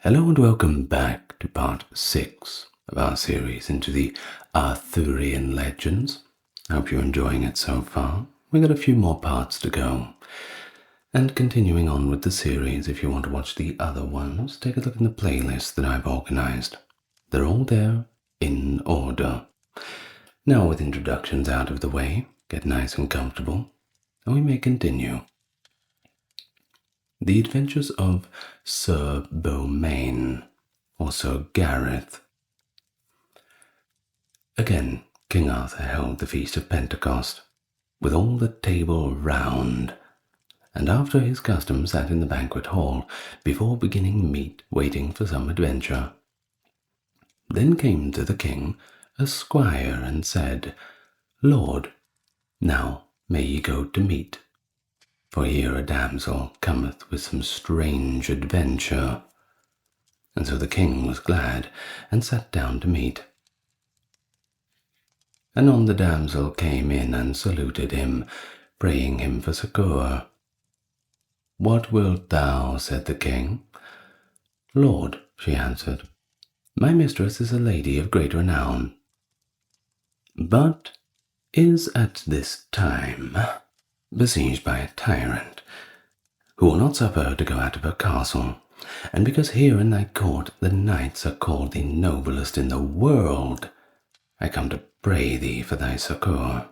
Hello and welcome back to part 6 of our series into the Arthurian legends. I hope you're enjoying it so far. We've got a few more parts to go. And continuing on with the series, if you want to watch the other ones, take a look in the playlist that I've organized. They're all there in order. Now with introductions out of the way, get nice and comfortable, and we may continue. The Adventures of Sir Beaumains, or Sir Gareth. Again, King Arthur held the Feast of Pentecost, with all the table round, and after his custom sat in the banquet hall, before beginning meat, waiting for some adventure. Then came to the king a squire, and said, Lord, now may ye go to meat. For here a damsel cometh with some strange adventure. And so the king was glad, and sat down to meat. Anon the damsel came in and saluted him, praying him for succour. What wilt thou? Said the king. Lord, she answered, my mistress is a lady of great renown, but is at this time besieged by a tyrant, who will not suffer her to go out of her castle, and because here in thy court the knights are called the noblest in the world, I come to pray thee for thy succour.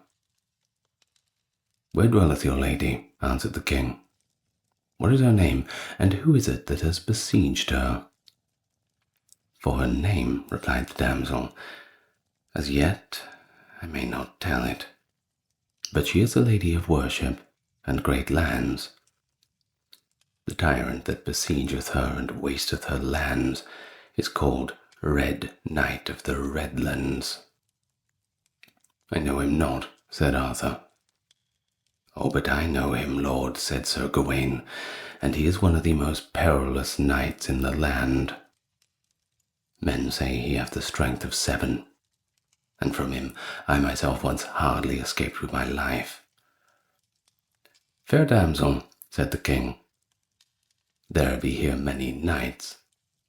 Where dwelleth your lady? Answered the king. What is her name, and who is it that has besieged her? For her name, replied the damsel, as yet I may not tell it. But she is a lady of worship and great lands. The tyrant that besiegeth her and wasteth her lands is called Red Knight of the Redlands. I know him not, said Arthur. Oh, but I know him, lord, said Sir Gawain, and he is one of the most perilous knights in the land. Men say he hath the strength of 7. And from him I myself once hardly escaped with my life. Fair damsel, said the king, there be here many knights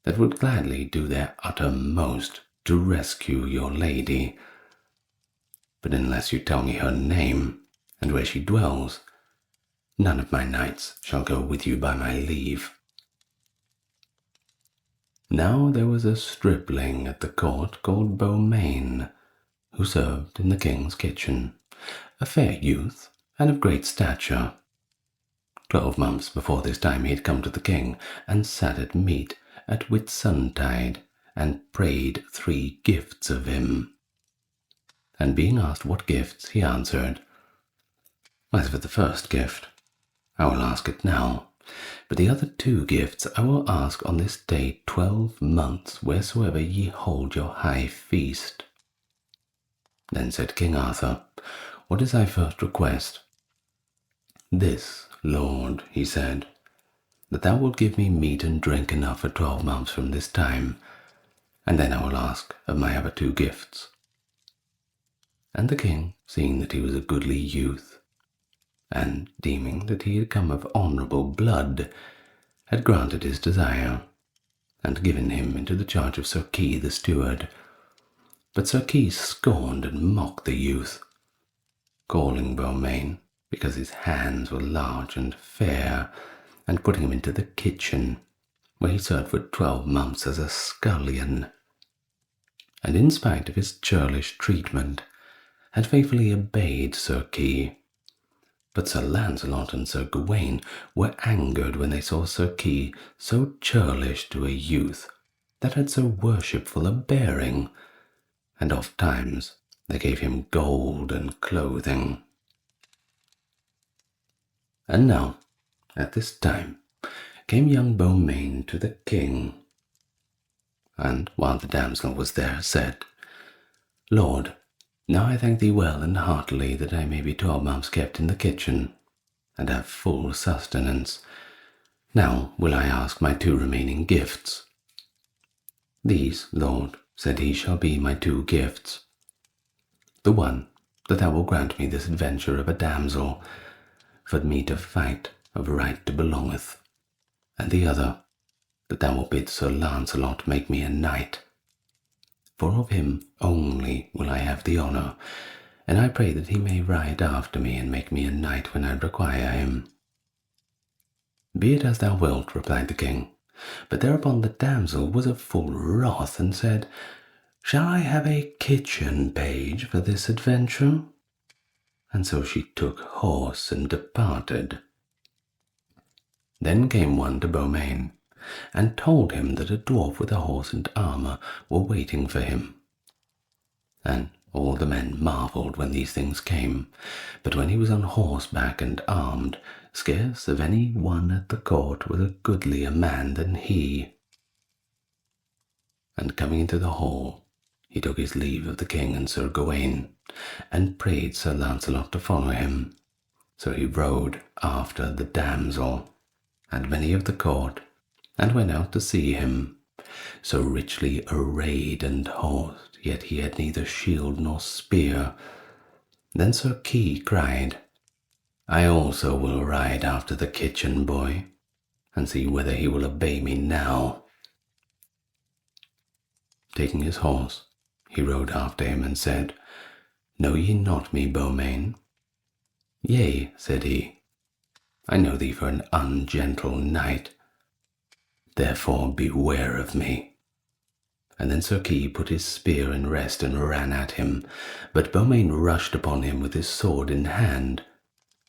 that would gladly do their uttermost to rescue your lady. But unless you tell me her name and where she dwells, none of my knights shall go with you by my leave. Now there was a stripling at the court called Beaumains, who served in the king's kitchen, a fair youth and of great stature. 12 months before this time he had come to the king, and sat at meat at Whitsuntide, and prayed 3 gifts of him. And being asked what gifts, he answered, As for the first gift, I will ask it now, but the other 2 gifts I will ask on this day 12 months, wheresoever ye hold your high feast. Then said King Arthur, What is thy first request? This, Lord, he said, that thou wilt give me meat and drink enough for 12 months from this time, and then I will ask of my other 2 gifts. And the king, seeing that he was a goodly youth, and deeming that he had come of honourable blood, had granted his desire, and given him into the charge of Sir Key the steward. But Sir Key scorned and mocked the youth, calling Beaumains, because his hands were large and fair, and putting him into the kitchen, where he served for 12 months as a scullion. And in spite of his churlish treatment, had faithfully obeyed Sir Key. But Sir Lancelot and Sir Gawain were angered when they saw Sir Key so churlish to a youth that had so worshipful a bearing, and oft times they gave him gold and clothing. And now, at this time, came young Beaumains to the king, and while the damsel was there, said, Lord, now I thank thee well and heartily that I may be 12 months kept in the kitchen, and have full sustenance. Now will I ask my 2 remaining gifts. These, Lord, said he, shall be my 2 gifts. The one, that thou wilt grant me this adventure of a damsel, for me to fight of right to belongeth, and the other, that thou wilt bid Sir Lancelot make me a knight. For of him only will I have the honour, and I pray that he may ride after me and make me a knight when I require him." "Be it as thou wilt," replied the king. But thereupon the damsel was of full wrath, and said, "Shall I have a kitchen page for this adventure?" And so she took horse and departed. Then came one to Beaumains, and told him that a dwarf with a horse and armour were waiting for him. And all the men marvelled when these things came, but when he was on horseback and armed, scarce of any one at the court was a goodlier man than he. And coming into the hall, he took his leave of the king and Sir Gawain, and prayed Sir Lancelot to follow him. So he rode after the damsel, and many of the court, and went out to see him, so richly arrayed and horsed, yet he had neither shield nor spear. Then Sir Kay cried, "I also will ride after the kitchen boy, and see whether he will obey me now." Taking his horse, he rode after him and said, "Know ye not me, Beaumains?" "Yea," said he, "I know thee for an ungentle knight. Therefore beware of me." And then Sir Kay put his spear in rest and ran at him, but Beaumains rushed upon him with his sword in hand,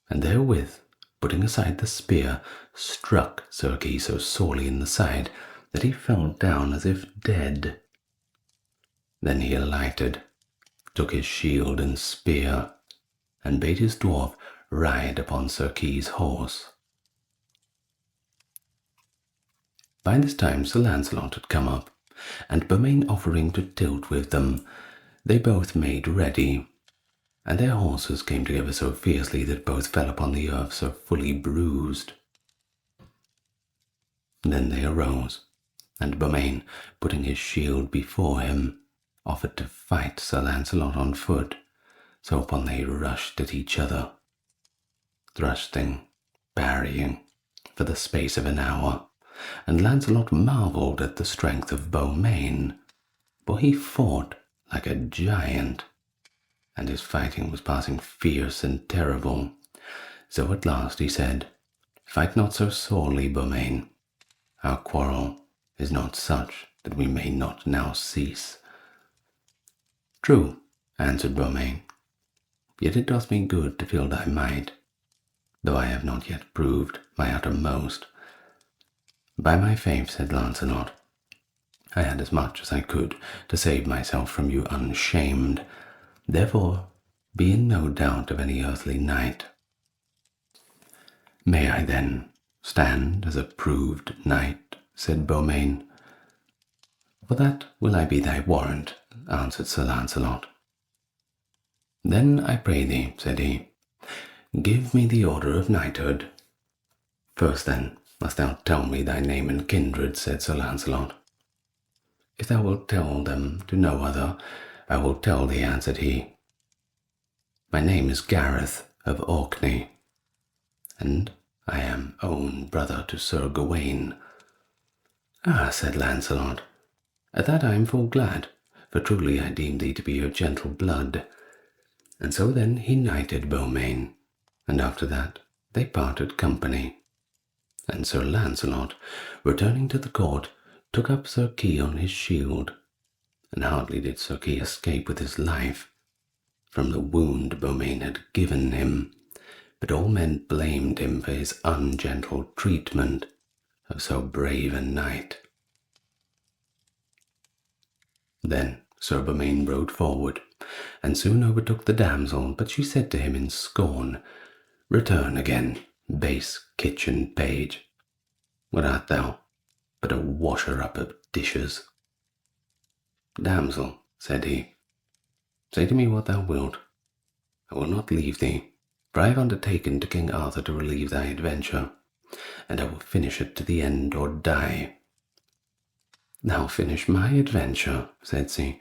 and therewith, putting aside the spear, struck Sir Kay so sorely in the side that he fell down as if dead. Then he alighted, took his shield and spear, and bade his dwarf ride upon Sir Kay's horse. By this time Sir Lancelot had come up, and Beaumains offering to tilt with them, they both made ready, and their horses came together so fiercely that both fell upon the earth so fully bruised. Then they arose, and Beaumains, putting his shield before him, offered to fight Sir Lancelot on foot, so upon they rushed at each other, thrusting, parrying, for the space of an hour, and Lancelot marvelled at the strength of Beaumains, for he fought like a giant, and his fighting was passing fierce and terrible. So at last he said, "Fight not so sorely, Beaumains. Our quarrel is not such that we may not now cease." "True," answered Beaumains, "yet it doth me good to feel thy might, though I have not yet proved my uttermost." "By my faith," said Lancelot, "I had as much as I could to save myself from you unshamed. Therefore be in no doubt of any earthly knight." "May I then stand as a proved knight?" said Beaumains. "For that will I be thy warrant," answered Sir Lancelot. "Then I pray thee," said he, "give me the order of knighthood." "First then must thou tell me thy name and kindred," said Sir Lancelot. "If thou wilt tell them to no other, I will tell thee," answered he. "My name is Gareth of Orkney, and I am own brother to Sir Gawain." "Ah," said Lancelot, "at that I am full glad, for truly I deem thee to be of gentle blood." And so then he knighted Beaumains, and after that they parted company. And Sir Lancelot, returning to the court, took up Sir Kay on his shield, and hardly did Sir Kay escape with his life from the wound Beaumains had given him, but all men blamed him for his ungentle treatment of so brave a knight. Then Sir Beaumains rode forward, and soon overtook the damsel, but she said to him in scorn, "Return again, base kitchen page. What art thou but a washer-up of dishes?" "Damsel," said he, "say to me what thou wilt. I will not leave thee, for I have undertaken to King Arthur to relieve thy adventure, and I will finish it to the end or die." "Thou finish my adventure," said she.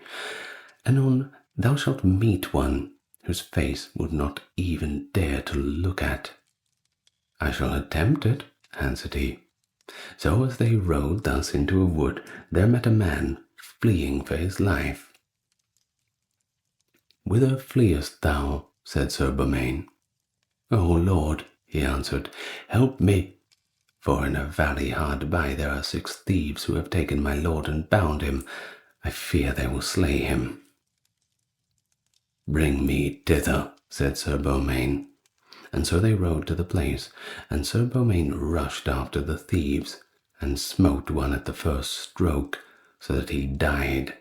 "Anon thou shalt meet one whose face would not even dare to look at." "I shall attempt it," answered he. So as they rode thus into a wood, there met a man fleeing for his life. "Whither fleest thou?" said Sir Beaumains. "O Lord," he answered, "help me, for in a valley hard by there are 6 thieves who have taken my lord and bound him. I fear they will slay him." "Bring me thither," said Sir Beaumains. And so they rode to the place, and Sir Beaumains rushed after the thieves, and smote one at the first stroke, so that he died,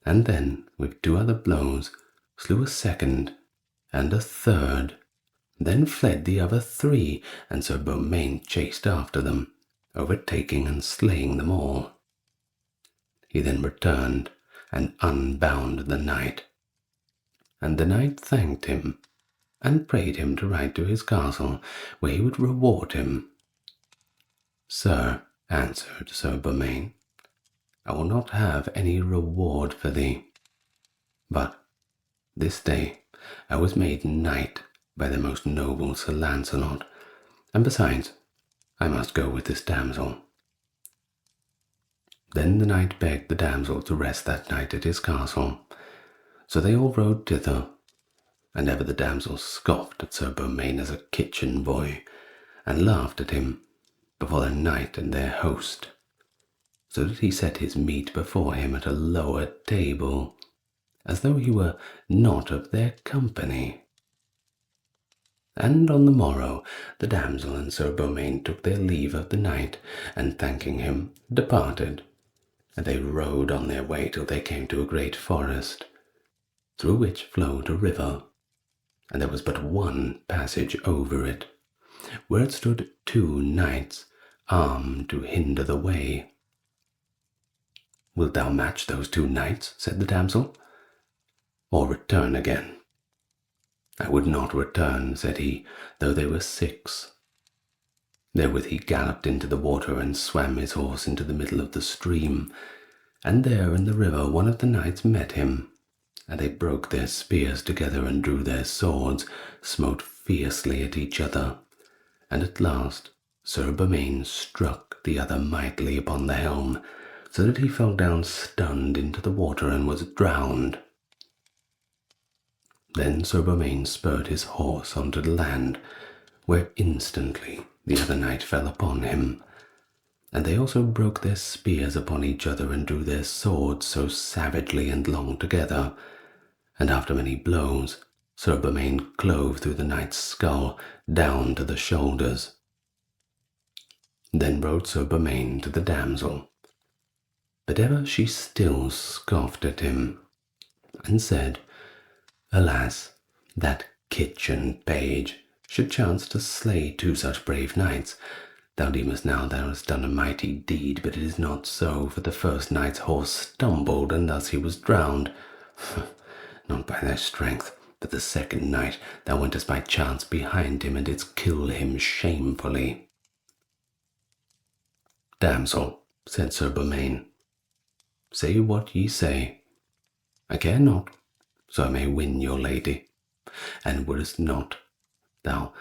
and then with 2 other blows slew a second and a third. Then fled the other 3, and Sir Beaumains chased after them, overtaking and slaying them all. He then returned and unbound the knight, and the knight thanked him and prayed him to ride to his castle, where he would reward him. "Sir," answered Sir Beaumains, "I will not have any reward for thee, but this day I was made knight by the most noble Sir Lancelot, and besides, I must go with this damsel." Then the knight begged the damsel to rest that night at his castle, so they all rode thither, and ever the damsel scoffed at Sir Beaumains as a kitchen boy, and laughed at him before the knight and their host, so that he set his meat before him at a lower table, as though he were not of their company. And on the morrow the damsel and Sir Beaumains took their leave of the knight, and thanking him, departed, and they rode on their way till they came to a great forest, through which flowed a river, and there was but one passage over it, where it stood 2 knights, armed to hinder the way. "Wilt thou match those 2 knights," said the damsel, "or return again?" "I would not return," said he, "though they were 6. Therewith he galloped into the water and swam his horse into the middle of the stream, and there in the river one of the knights met him, and they broke their spears together and drew their swords, smote fiercely at each other, and at last Sir Beaumains struck the other mightily upon the helm, so that he fell down stunned into the water and was drowned. Then Sir Beaumains spurred his horse onto the land, where instantly the other knight fell upon him, and they also broke their spears upon each other and drew their swords so savagely and long together, and after many blows Sir Beaumains clove through the knight's skull down to the shoulders. Then rode Sir Beaumains to the damsel, but ever she still scoffed at him, and said, "Alas, that kitchen page should chance to slay 2 such brave knights. Thou deemest now thou hast done a mighty deed, but it is not so, for the first knight's horse stumbled, and thus he was drowned. Not by thy strength, but the second knight thou wentest by chance behind him, and didst kill him shamefully." "Damsel," said Sir Beaumains, "say what ye say. I care not, so I may win your lady. And wouldst not thou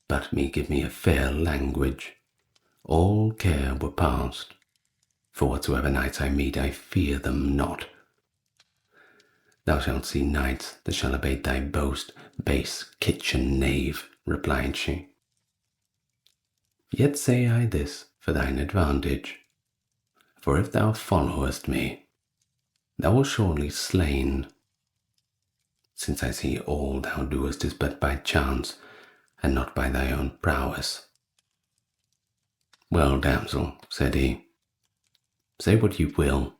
but give me a fair language, all care were past. For whatsoever knights I meet, I fear them not. Thou shalt see knights that shall abate thy boast, base kitchen knave," replied she. "Yet say I this for thine advantage, for if thou followest me, thou wilt surely slain, since I see all thou doest is but by chance, and not by thy own prowess." "Well, damsel," said he, "say what you will.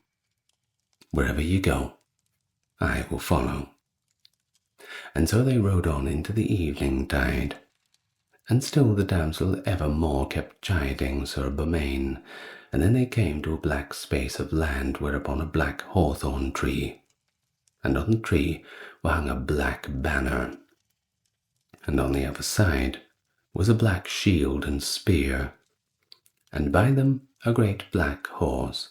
Wherever ye go, I will follow." And so they rode on into the evening tide, and still the damsel evermore kept chiding Sir Beaumains, and then they came to a black space of land whereupon a black hawthorn tree, and on the tree were hung a black banner, and on the other side was a black shield and spear, and by them a great black horse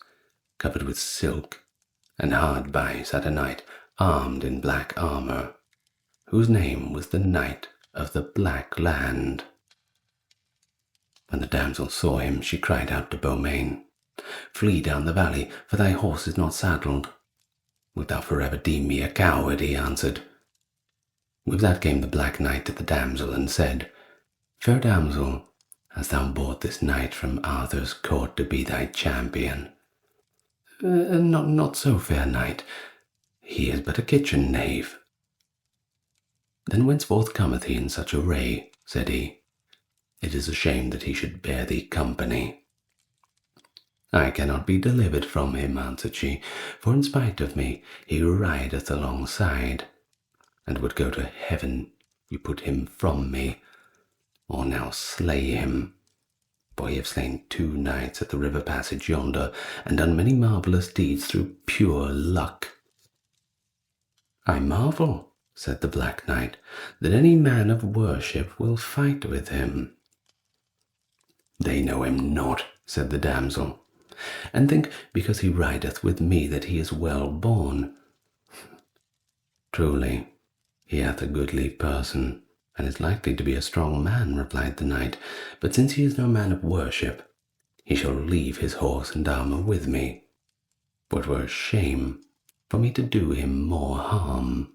covered with silk, and hard by sat a knight armed in black armour, whose name was the Knight of the Black Land. When the damsel saw him, she cried out to Beaumains, "Flee down the valley, for thy horse is not saddled." "Wilt thou forever deem me a coward?" he answered. With that came the Black Knight to the damsel and said, "Fair damsel, hast thou bought this knight from Arthur's court to be thy champion?" Not so, fair knight. He is but a kitchen knave." "Then whenceforth cometh he in such array?" said he. "It is a shame that he should bear thee company." "I cannot be delivered from him," answered she, "for in spite of me he rideth alongside, and would go to heaven you put him from me, or now slay him. For ye have slain 2 knights at the river passage yonder, and done many marvellous deeds through pure luck." "I marvel," said the Black Knight, "that any man of worship will fight with him." "They know him not," said the damsel, "and think because he rideth with me that he is well born. Truly, he hath a goodly person, and is likely to be a strong man," replied the knight, "but since he is no man of worship, he shall leave his horse and armour with me, for it were a shame for me to do him more harm."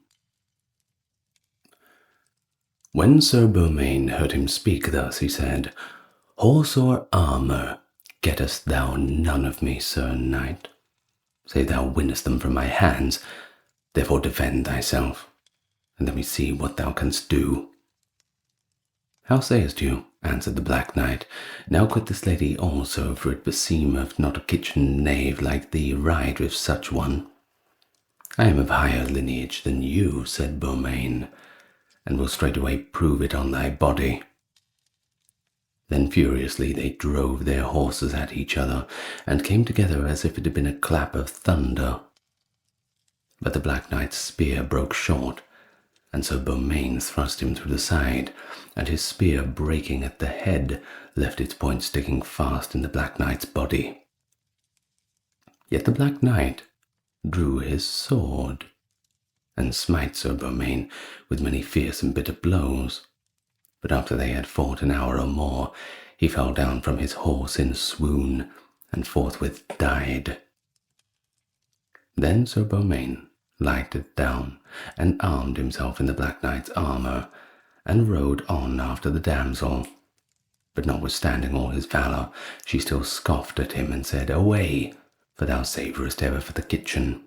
When Sir Beaumains heard him speak thus, he said, "Horse or armour gettest thou none of me, Sir Knight, save thou winnest them from my hands. Therefore defend thyself, and let me see what thou canst do." "How sayest you?" answered the Black Knight. "Now quit this lady also, for it beseemeth not a kitchen knave like thee ride with such one." "I am of higher lineage than you," said Beaumains, "and will straightway prove it on thy body." Then furiously they drove their horses at each other, and came together as if it had been a clap of thunder. But the Black Knight's spear broke short, and Sir Beaumains thrust him through the side, and his spear breaking at the head left its point sticking fast in the Black Knight's body. Yet the Black Knight drew his sword, and smite Sir Beaumains with many fierce and bitter blows. But after they had fought an hour or more, he fell down from his horse in swoon, and forthwith died. Then Sir Beaumains lighted down, and armed himself in the Black Knight's armour, and rode on after the damsel. But notwithstanding all his valour, she still scoffed at him, and said, "Away, for thou savourest ever for the kitchen.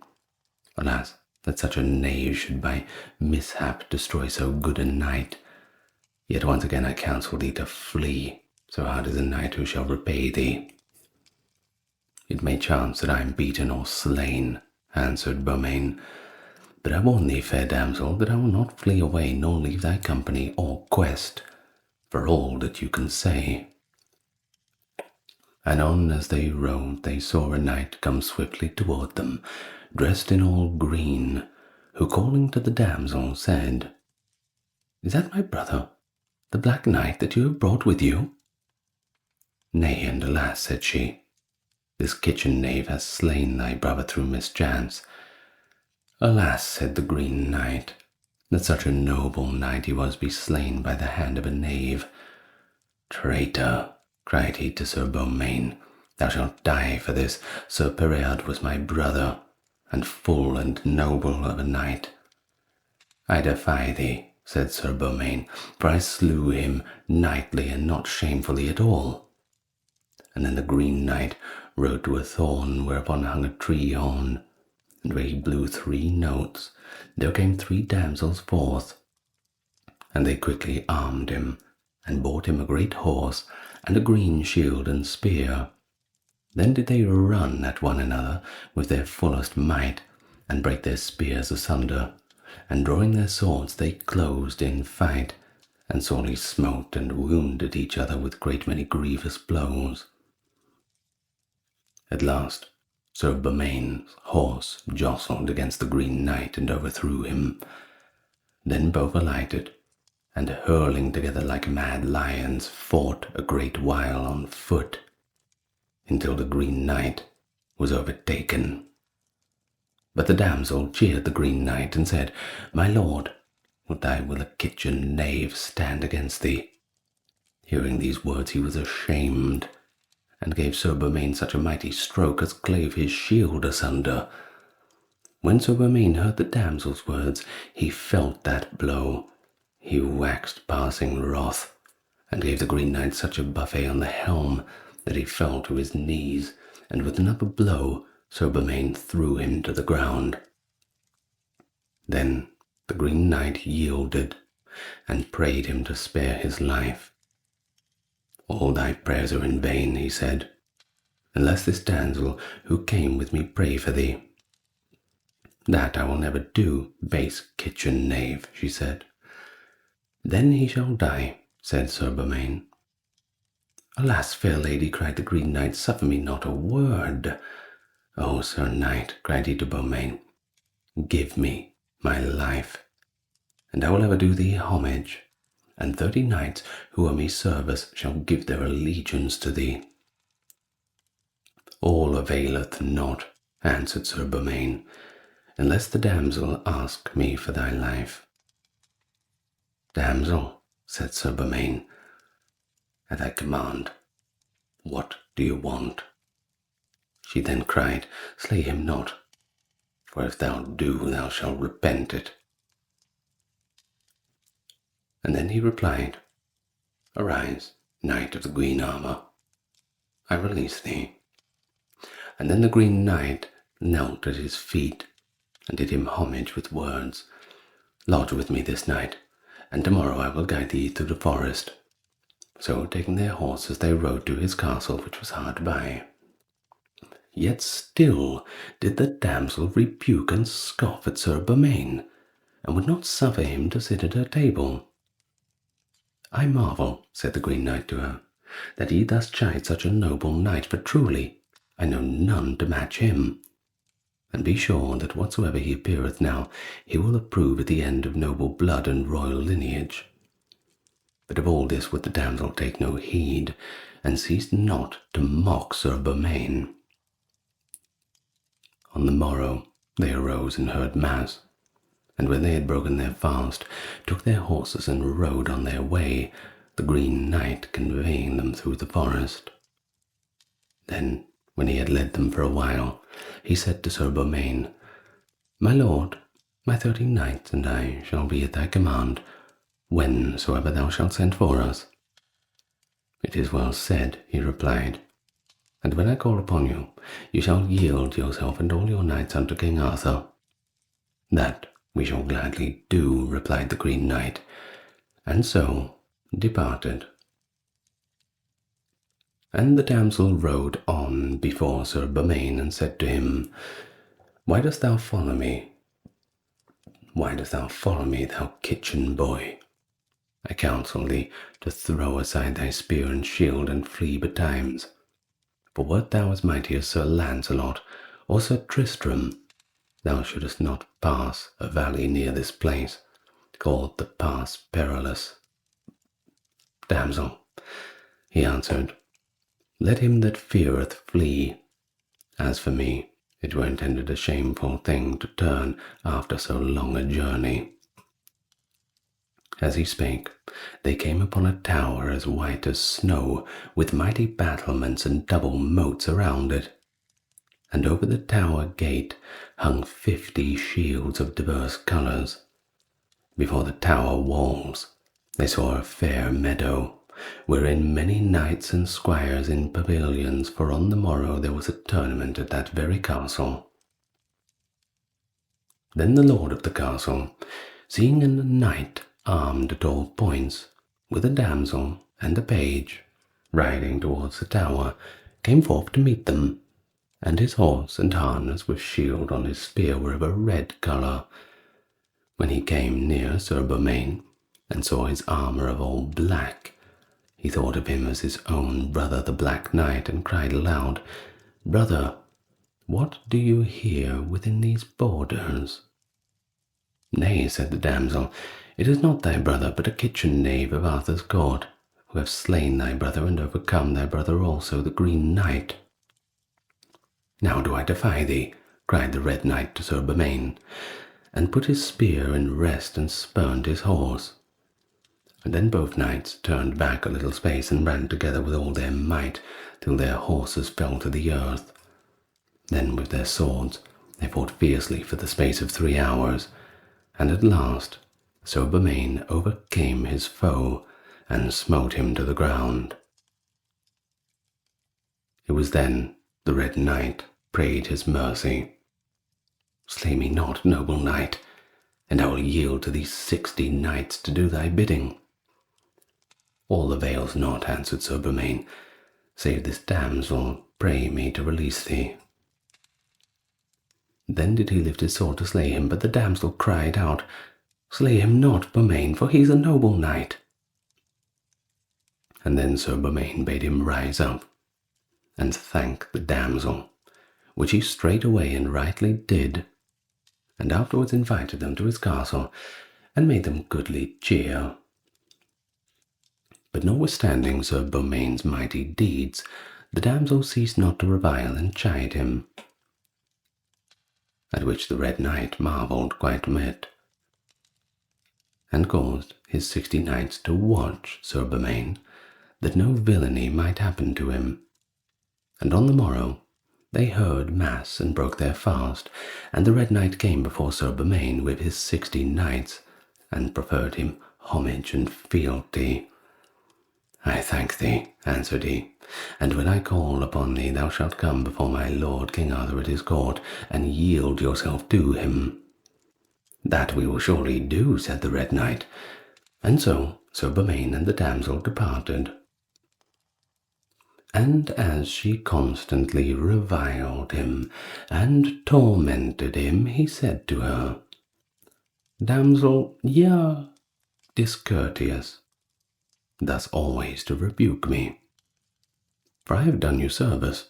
Alas, that such a knave should by mishap destroy so good a knight. Yet once again I counsel thee to flee, so hard is a knight who shall repay thee." "It may chance that I am beaten or slain," answered Beaumains, "but I warn thee, fair damsel, that I will not flee away nor leave thy company or quest, for all that you can say." Anon as they rode, they saw a knight come swiftly toward them, dressed in all green, who, calling to the damsel, said, "Is that my brother, the Black Knight that you have brought with you?" "Nay, and alas," said she, "this kitchen knave has slain thy brother through mischance." "Alas," said the Green Knight, "that such a noble knight he was be slain by the hand of a knave." "Traitor," cried he to Sir Beaumains, "thou shalt die for this. Sir Pereard was my brother, and full and noble of a knight." "I defy thee," said Sir Beaumains, "for I slew him knightly and not shamefully at all." And then the Green Knight rode to a thorn whereupon hung a tree horn, and where he blew 3 notes, there came 3 damsels forth. And they quickly armed him, and brought him a great horse, and a green shield and spear. Then did they run at one another with their fullest might, and break their spears asunder, and drawing their swords they closed in fight, and sorely smote and wounded each other with great many grievous blows. At last Sir Beaumains' horse jostled against the Green Knight and overthrew him. Then both alighted, and hurling together like mad lions, fought a great while on foot, until the Green Knight was overtaken. But the damsel cheered the Green Knight and said, "My lord, would thy will a kitchen knave stand against thee? Hearing these words he was ashamed, and gave Sir Beaumains such a mighty stroke as clave his shield asunder. When Sir Beaumains heard the damsel's words, he felt that blow. He waxed passing wroth, and gave the Green Knight such a buffet on the helm that he fell to his knees, and with another blow Sir Beaumains threw him to the ground. Then the Green Knight yielded, and prayed him to spare his life. "All thy prayers are in vain," he said, "unless this damsel who came with me pray for thee." "That I will never do, base kitchen knave," she said. "Then he shall die," said Sir Beaumains. "Alas, fair lady," cried the Green Knight, "suffer me not a word." "O Sir Knight," cried he to Beaumains, "give me my life, and I will ever do thee homage, and 30 knights who owe me service shall give their allegiance to thee." "All availeth not," answered Sir Beaumains, "unless the damsel ask me for thy life." "Damsel," said Sir Beaumains, "at thy command, what do you want?" She then cried, "Slay him not, for if thou do, thou shalt repent it." And then he replied, "Arise, knight of the green armour, I release thee." And then the Green Knight knelt at his feet, and did him homage with words, "Lodge with me this night, and tomorrow I will guide thee through the forest." So taking their horses they rode to his castle, which was hard by. Yet still did the damsel rebuke and scoff at Sir Beaumains, and would not suffer him to sit at her table. "I marvel," said the Green Knight to her, "that ye thus chide such a noble knight, for truly I know none to match him. And be sure that whatsoever he appeareth now, he will approve at the end of noble blood and royal lineage." But of all this would the damsel take no heed, and ceased not to mock Sir Beaumains. On the morrow they arose and heard mass, and when they had broken their fast, took their horses and rode on their way, the Green Knight conveying them through the forest. Then, when he had led them for a while, he said to Sir Beaumains, "My lord, my 30 knights and I shall be at thy command, whensoever thou shalt send for us." "It is well said," he replied, "and when I call upon you, you shall yield yourself and all your knights unto King Arthur." "That we shall gladly do," replied the Green Knight, and so departed. And the damsel rode on before Sir Beaumains, and said to him, "Why dost thou follow me? Why dost thou follow me, thou kitchen boy? I counsel thee to throw aside thy spear and shield, and flee betimes. For wert thou as mighty as Sir Lancelot or Sir Tristram, thou shouldest not pass a valley near this place, called the Pass Perilous." "Damsel," he answered, "let him that feareth flee. As for me, it were intended a shameful thing to turn after so long a journey." As he spake, they came upon a tower as white as snow, with mighty battlements and double moats around it. And over the tower gate hung 50 shields of diverse colours. Before the tower walls they saw a fair meadow, wherein many knights and squires in pavilions, for on the morrow there was a tournament at that very castle. Then the lord of the castle, seeing a knight armed at all points, with a damsel and a page, riding towards the tower, came forth to meet them, and his horse and harness with shield on his spear were of a red colour. When he came near Sir Beaumains, and saw his armour of all black, he thought of him as his own brother the Black Knight, and cried aloud, "Brother, what do you here within these borders?" "Nay," said the damsel, "it is not thy brother, but a kitchen knave of Arthur's court, who have slain thy brother and overcome thy brother also, the Green Knight." "Now do I defy thee," cried the Red Knight to Sir Beaumains, and put his spear in rest and spurned his horse. And then both knights turned back a little space and ran together with all their might, till their horses fell to the earth. Then with their swords they fought fiercely for the space of 3 hours, and at last Sir Beaumains overcame his foe and smote him to the ground. It was then the Red Knight prayed his mercy. "Slay me not, noble knight, and I will yield to these 60 knights to do thy bidding." "All avails not," answered Sir Beaumains, "save this damsel pray me to release thee." Then did he lift his sword to slay him, but the damsel cried out, "Slay him not, Beaumains, for he is a noble knight." And then Sir Beaumains bade him rise up and thank the damsel, which he straightway and rightly did, and afterwards invited them to his castle, and made them goodly cheer. But notwithstanding Sir Beaumains' mighty deeds, the damsel ceased not to revile and chide him, at which the Red Knight marvelled quite met, and caused his 60 knights to watch Sir Beaumains, that no villainy might happen to him. And on the morrow they heard mass and broke their fast, and the Red Knight came before Sir Beaumains with his 60 knights, and proffered him homage and fealty. "I thank thee," answered he, "and when I call upon thee thou shalt come before my lord King Arthur at his court, and yield yourself to him." "That we will surely do," said the Red Knight. And so Sir Beaumains and the damsel departed. And as she constantly reviled him and tormented him, he said to her, "Damsel, ye are discourteous, thus always to rebuke me. For I have done you service,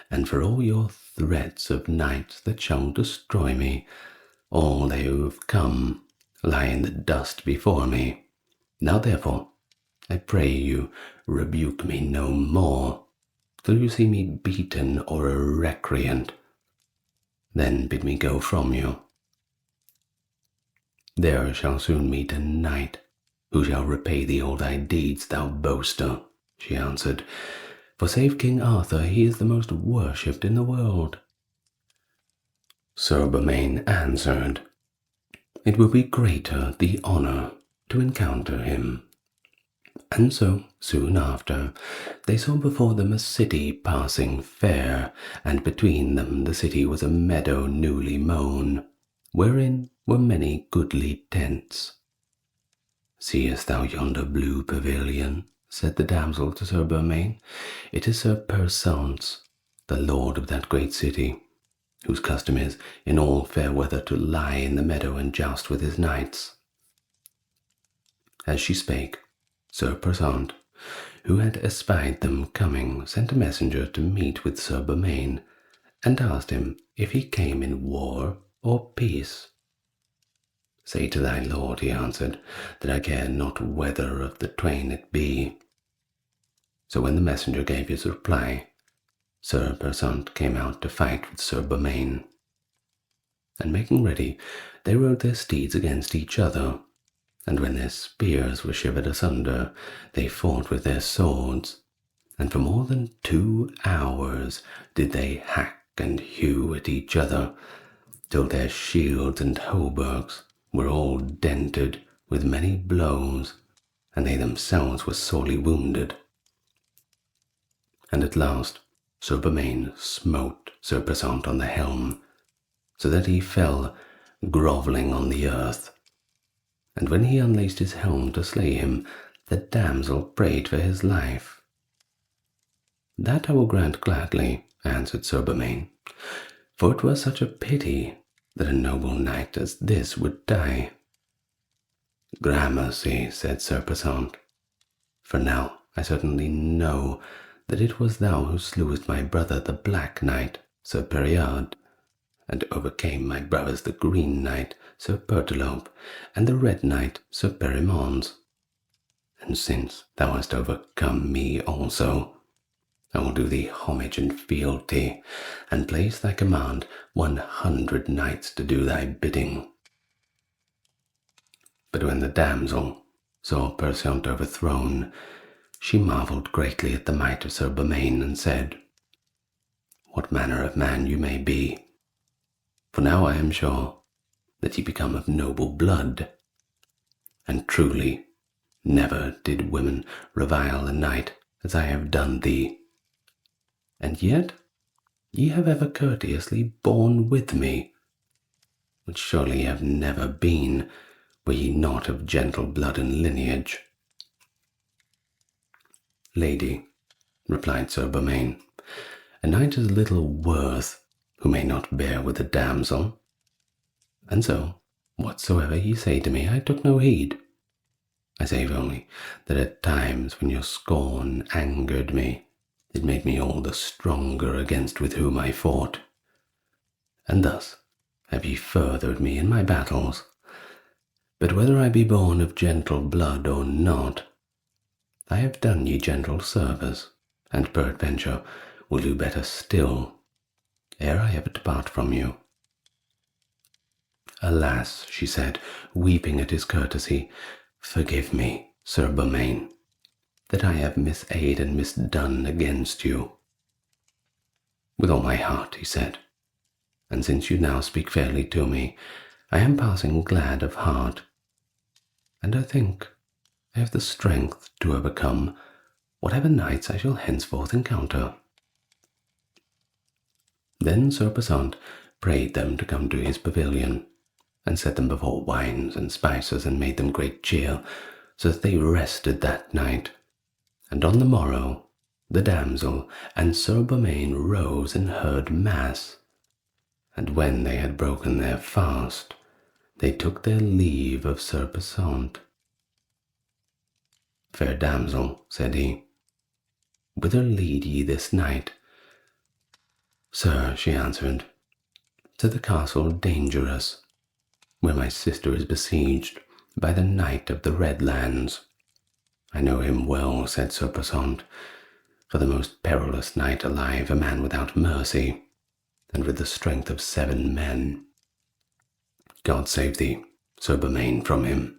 and for all your threats of knights that shall destroy me, all they who have come lie in the dust before me. Now therefore, I pray you, rebuke me no more, till you see me beaten or a recreant. Then bid me go from you. There shall soon meet a knight who shall repay thee all thy deeds, thou boaster," she answered, "for save King Arthur, he is the most worshipped in the world." Sir Beaumains answered, "It will be greater the honour to encounter him." And so, soon after, they saw before them a city passing fair, and between them the city was a meadow newly mown, wherein were many goodly tents. "Seest thou yonder blue pavilion?" said the damsel to Sir Beaumains. "It is Sir Persant, the lord of that great city, whose custom is, in all fair weather, to lie in the meadow and joust with his knights." As she spake, Sir Persant, who had espied them coming, sent a messenger to meet with Sir Beaumains, and asked him if he came in war or peace. "Say to thy lord," he answered, "that I care not whether of the twain it be." So when the messenger gave his reply, Sir Persant came out to fight with Sir Beaumains. And making ready, they rode their steeds against each other, and when their spears were shivered asunder, they fought with their swords, and for more than 2 hours did they hack and hew at each other, till their shields and hauberks were all dented with many blows, and they themselves were sorely wounded. And at last Sir Beaumains smote Sir Persant on the helm, so that he fell grovelling on the earth. And when he unlaced his helm to slay him, the damsel prayed for his life. "That I will grant gladly," answered Sir Beaumains, "for it were such a pity that a noble knight as this would die." "Gramercy," said Sir Persant, "for now I certainly know that it was thou who slewest my brother the Black Knight, Sir Pereard, and overcame my brothers the Green Knight, Sir Pertolope, and the Red Knight, Sir Perimons. And since thou hast overcome me also, I will do thee homage and fealty, and place thy command 100 knights to do thy bidding." But when the damsel saw Perseant overthrown, she marvelled greatly at the might of Sir Beaumains, and said, "What manner of man you may be, for now I am sure that ye become of noble blood, and truly never did women revile a knight as I have done thee, and yet ye have ever courteously borne with me, which surely ye have never been, were ye not of gentle blood and lineage." "Lady," replied Sir Beaumains, "a knight is little worth who may not bear with a damsel, and so whatsoever ye say to me I took no heed. I save only that at times when your scorn angered me, it made me all the stronger against with whom I fought, and thus have ye furthered me in my battles. But whether I be born of gentle blood or not, I have done ye gentle service, and peradventure will do better still, ere I ever depart from you." "Alas," she said, weeping at his courtesy, "forgive me, Sir Beaumains, that I have misaid and misdone against you." "With all my heart," he said, "and since you now speak fairly to me, I am passing glad of heart, and I think I have the strength to overcome whatever knights I shall henceforth encounter." Then Sir Persant prayed them to come to his pavilion, and set them before wines and spices, and made them great cheer, so that they rested that night. And on the morrow the damsel and Sir Beaumains rose and heard mass, and when they had broken their fast, they took their leave of Sir Persant. "Fair damsel," said he, "whither lead ye this night?" "Sir," she answered, "to the castle Dangerous, where my sister is besieged by the Knight of the Redlands." "I know him well," said Sir Persant, "for the most perilous knight alive, a man without mercy, and with the strength of 7 men. God save thee, Sir Beaumains, from him,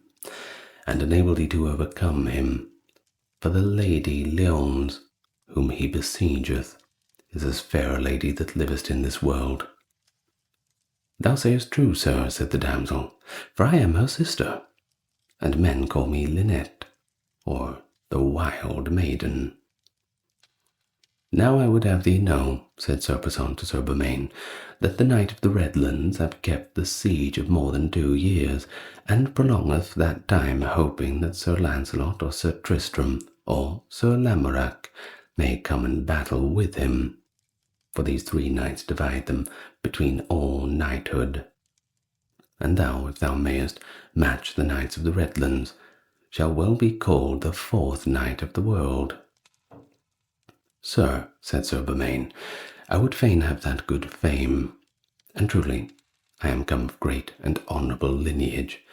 and enable thee to overcome him, for the Lady Lyonesse, whom he besiegeth, is as fair a lady that livest in this world." "Thou sayest true, sir," said the damsel, "for I am her sister, and men call me Lynette, or the Wild Maiden." "Now I would have thee know," said Sir Persant to Sir Beaumains, "that the Knight of the Redlands hath kept the siege of more than 2 years, and prolongeth that time, hoping that Sir Lancelot or Sir Tristram or Sir Lamorak may come and battle with him, for these 3 knights divide them between all knighthood. And thou, if thou mayest match the knights of the Redlands, shall well be called the 4th knight of the world." "Sir," said Sir Beaumains, "I would fain have that good fame, and truly I am come of great and honourable lineage,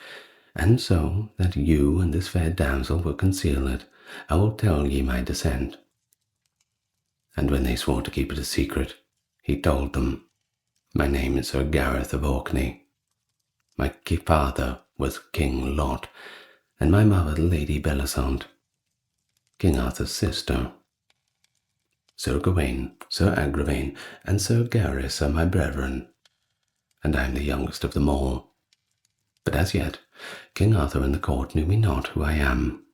and so that you and this fair damsel will conceal it, I will tell ye my descent." And when they swore to keep it a secret, he told them, "My name is Sir Gareth of Orkney. My father was King Lot, and my mother Lady Bellisant, King Arthur's sister. Sir Gawain, Sir Agravain, and Sir Gareth are my brethren, and I am the youngest of them all. But as yet King Arthur and the court knew me not who I am."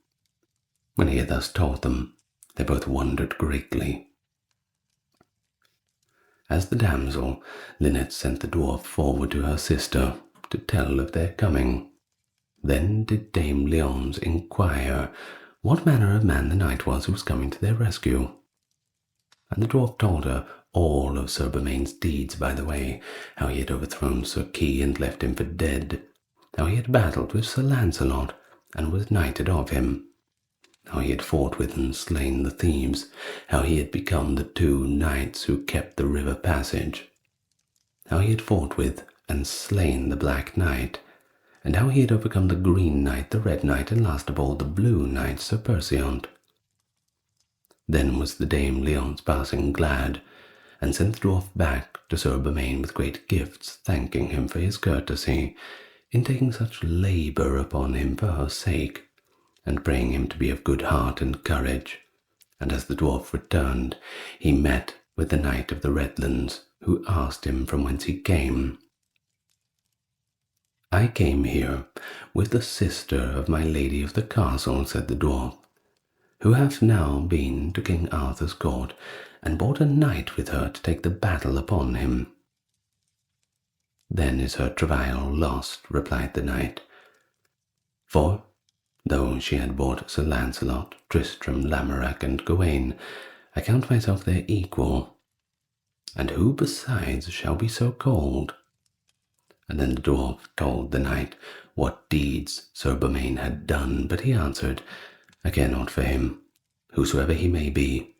When he had thus told them, they both wondered greatly. As the damsel, Lynette sent the dwarf forward to her sister to tell of their coming. Then did Dame Lyonesse inquire what manner of man the knight was who was coming to their rescue. And the dwarf told her all of Sir Beaumains' deeds by the way, how he had overthrown Sir Kay and left him for dead, how he had battled with Sir Lancelot and was knighted of him, how he had fought with and slain the thieves, how he had become the 2 knights who kept the river passage, how he had fought with and slain the Black Knight, and how he had overcome the Green Knight, the Red Knight, and last of all the Blue Knight, Sir Perseant. Then was the Dame Lyonesse passing glad, and sent the dwarf back to Sir Beaumains with great gifts, thanking him for his courtesy in taking such labour upon him for her sake, and praying him to be of good heart and courage. And as the dwarf returned, he met with the Knight of the Redlands, who asked him from whence he came. "I came here with the sister of my lady of the castle," said the dwarf, "who hath now been to King Arthur's court, and brought a knight with her to take the battle upon him." "Then is her travail lost," replied the knight, "for, though she had brought Sir Lancelot, Tristram, Lamorak, and Gawain, I count myself their equal. And who besides shall be so called?" And then the dwarf told the knight what deeds Sir Beaumains had done, but he answered, "I care not for him, whosoever he may be,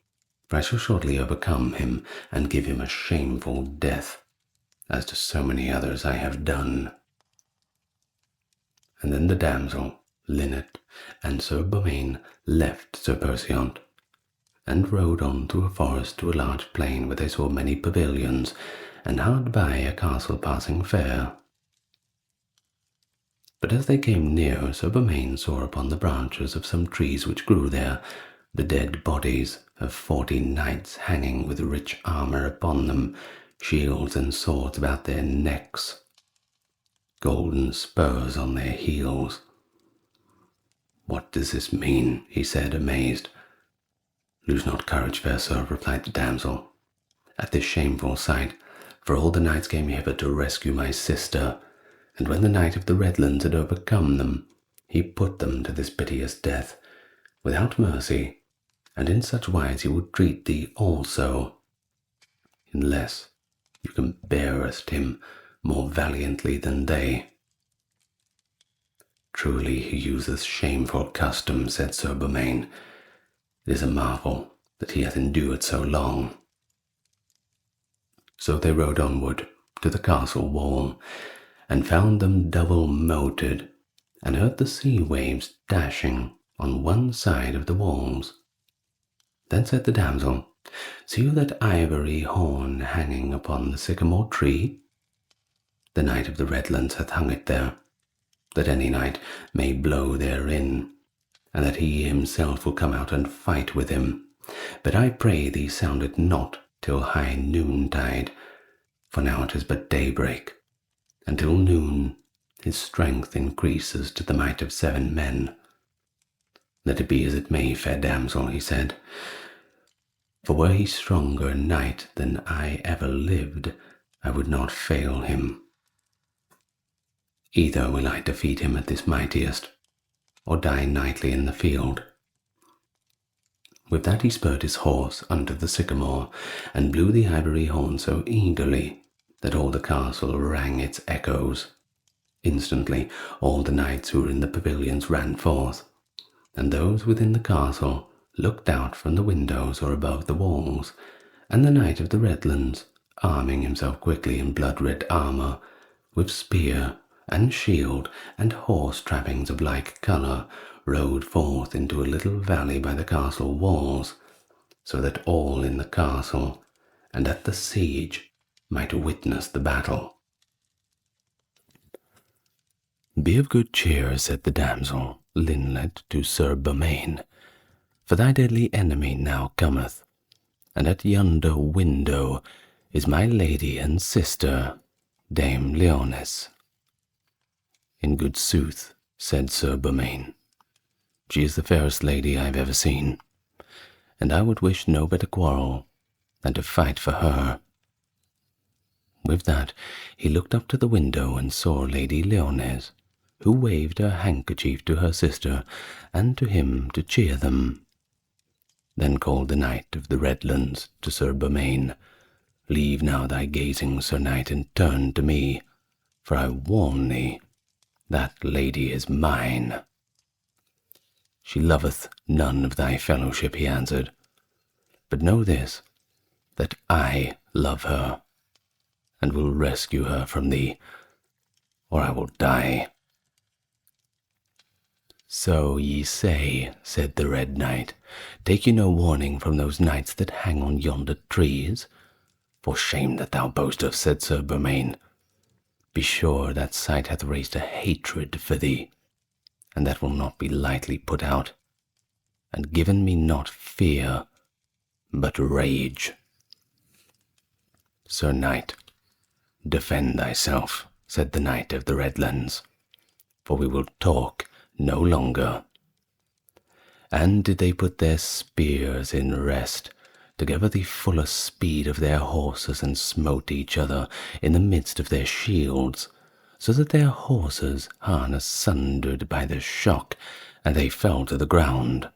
for I shall shortly overcome him, and give him a shameful death, as to so many others I have done." And then the damsel, Lynette, and Sir Beaumains left Sir Percivant, and rode on through a forest to a large plain where they saw many pavilions, and hard by a castle passing fair. But as they came near, Sir Beaumains saw upon the branches of some trees which grew there the dead bodies of 40 knights hanging with rich armour upon them, shields and swords about their necks, golden spurs on their heels. "What does this mean?" he said, amazed. "Lose not courage, fair sir," replied the damsel, "at this shameful sight, for all the knights came hither to rescue my sister, and when the Knight of the Redlands had overcome them, he put them to this piteous death, without mercy, and in such wise he would treat thee also, unless you can bearest him more valiantly than they." "Truly he useth shameful custom," said Sir Beaumains. "It is a marvel that he hath endured so long." So they rode onward to the castle wall, and found them double moated, and heard the sea waves dashing on one side of the walls. Then said the damsel, "See you that ivory horn hanging upon the sycamore tree? The Knight of the Redlands hath hung it there, that any knight may blow therein, and that he himself will come out and fight with him. But I pray thee sound it not till high noontide, for now it is but daybreak. Until noon his strength increases to the might of 7 men. Let it be as it may, fair damsel," he said, "for were he stronger knight than I ever lived, I would not fail him. Either will I defeat him at this mightiest, or die knightly in the field." With that he spurred his horse unto the sycamore, and blew the ivory horn so eagerly that all the castle rang its echoes. Instantly all the knights who were in the pavilions ran forth, and those within the castle looked out from the windows or above the walls, and the Knight of the Redlands, arming himself quickly in blood-red armour, with spear and shield and horse trappings of like colour, rode forth into a little valley by the castle walls, so that all in the castle and at the siege might witness the battle. "Be of good cheer," said the damsel, Lynette, to Sir Beaumains, "for thy deadly enemy now cometh, and at yonder window is my lady and sister, Dame Lyonesse." "In good sooth," said Sir Beaumains, "she is the fairest lady I have ever seen, and I would wish no better quarrel than to fight for her." With that he looked up to the window and saw Lady Lyonesse, who waved her handkerchief to her sister and to him to cheer them. Then called the Knight of the Redlands to Sir Beaumains, "Leave now thy gazing, Sir Knight, and turn to me, for I warn thee, that lady is mine." "She loveth none of thy fellowship," he answered, "but know this, that I love her, and will rescue her from thee, or I will die." "So ye say," said the Red Knight. "Take ye no warning from those knights that hang on yonder trees?" "For shame that thou boastest," said Sir Beaumains. "Be sure that sight hath raised a hatred for thee, and that will not be lightly put out, and given me not fear, but rage. Sir Knight, defend thyself, said the Knight of the Redlands, for we will talk no longer. And did they put their spears in rest, to gather the fullest speed of their horses, and smote each other in the midst of their shields, so that their horses' harness sundered by the shock, and they fell to the ground.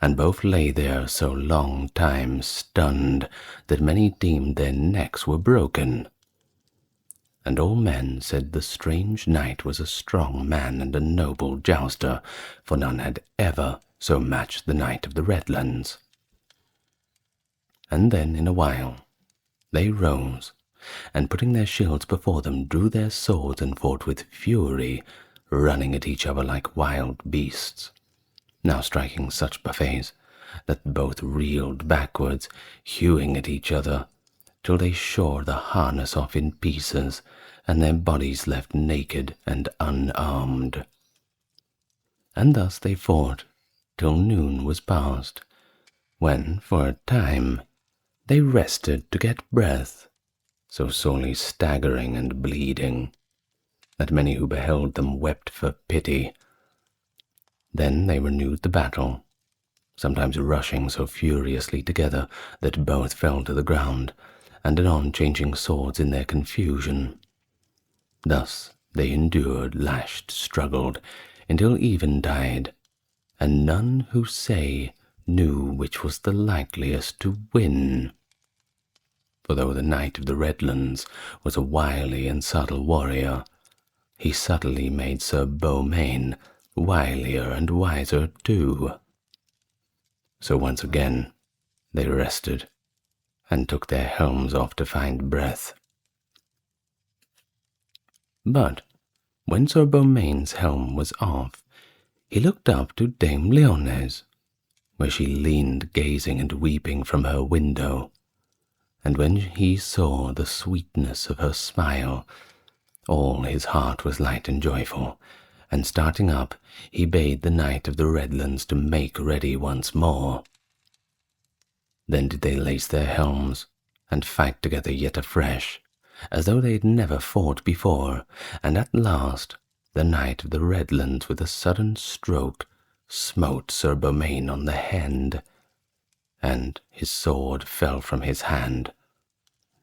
And both lay there so long time stunned, that many deemed their necks were broken. And all men said the strange knight was a strong man and a noble jouster, for none had ever so matched the Knight of the Redlands. And then in a while they rose, and putting their shields before them, drew their swords and fought with fury, running at each other like wild beasts, now striking such buffets that both reeled backwards, hewing at each other, till they shore the harness off in pieces, and their bodies left naked and unarmed. And thus they fought till noon was past, when for a time they rested to get breath, so sorely staggering and bleeding, that many who beheld them wept for pity. Then they renewed the battle, sometimes rushing so furiously together that both fell to the ground, and anon changing swords in their confusion. Thus they endured, lashed, struggled, until eventide, and none who say knew which was the likeliest to win. For though the Knight of the Redlands was a wily and subtle warrior, he subtly made Sir Beaumains wilier and wiser too. So once again they rested, and took their helms off to find breath. But when Sir Beaumains' helm was off, he looked up to Dame Lyonesse, where she leaned gazing and weeping from her window, and when he saw the sweetness of her smile, all his heart was light and joyful, and starting up, he bade the Knight of the Redlands to make ready once more. Then did they lace their helms, and fight together yet afresh, as though they had never fought before, and at last the Knight of the Redlands with a sudden stroke smote Sir Beaumains on the hand, and his sword fell from his hand,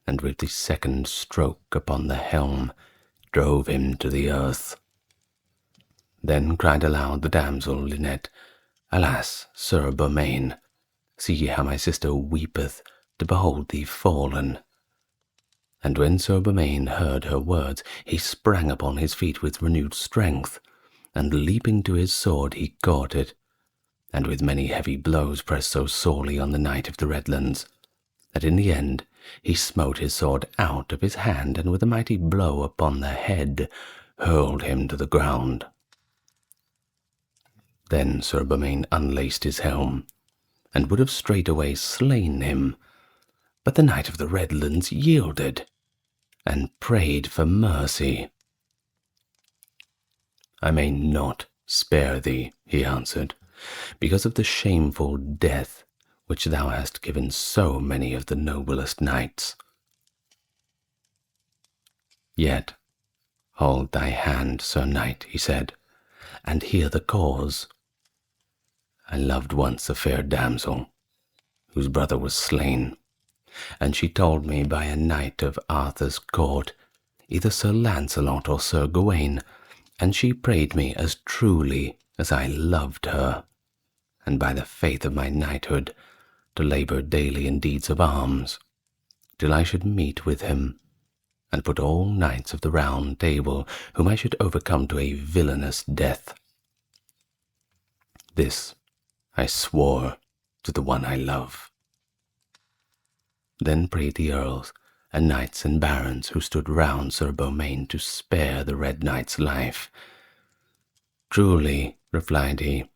and with the second stroke upon the helm drove him to the earth. Then cried aloud the damsel Lynette, Alas, Sir Beaumains, see how my sister weepeth to behold thee fallen. And when Sir Beaumains heard her words, he sprang upon his feet with renewed strength, and leaping to his sword he caught it, and with many heavy blows pressed so sorely on the Knight of the Redlands, that in the end he smote his sword out of his hand, and with a mighty blow upon the head hurled him to the ground. Then Sir Beaumains unlaced his helm, and would have straightway slain him, but the Knight of the Redlands yielded, and prayed for mercy. I may not spare thee, he answered, because of the shameful death which thou hast given so many of the noblest knights. Yet hold thy hand, Sir Knight, he said, and hear the cause. I loved once a fair damsel, whose brother was slain, and she told me by a knight of Arthur's court, either Sir Lancelot or Sir Gawain, and she prayed me as truly as I loved her, and by the faith of my knighthood, to labour daily in deeds of arms, till I should meet with him, and put all knights of the Round Table whom I should overcome to a villainous death. This I swore to the one I love. Then prayed the earls and knights and barons who stood round Sir Beaumains to spare the Red Knight's life. Truly, replied he,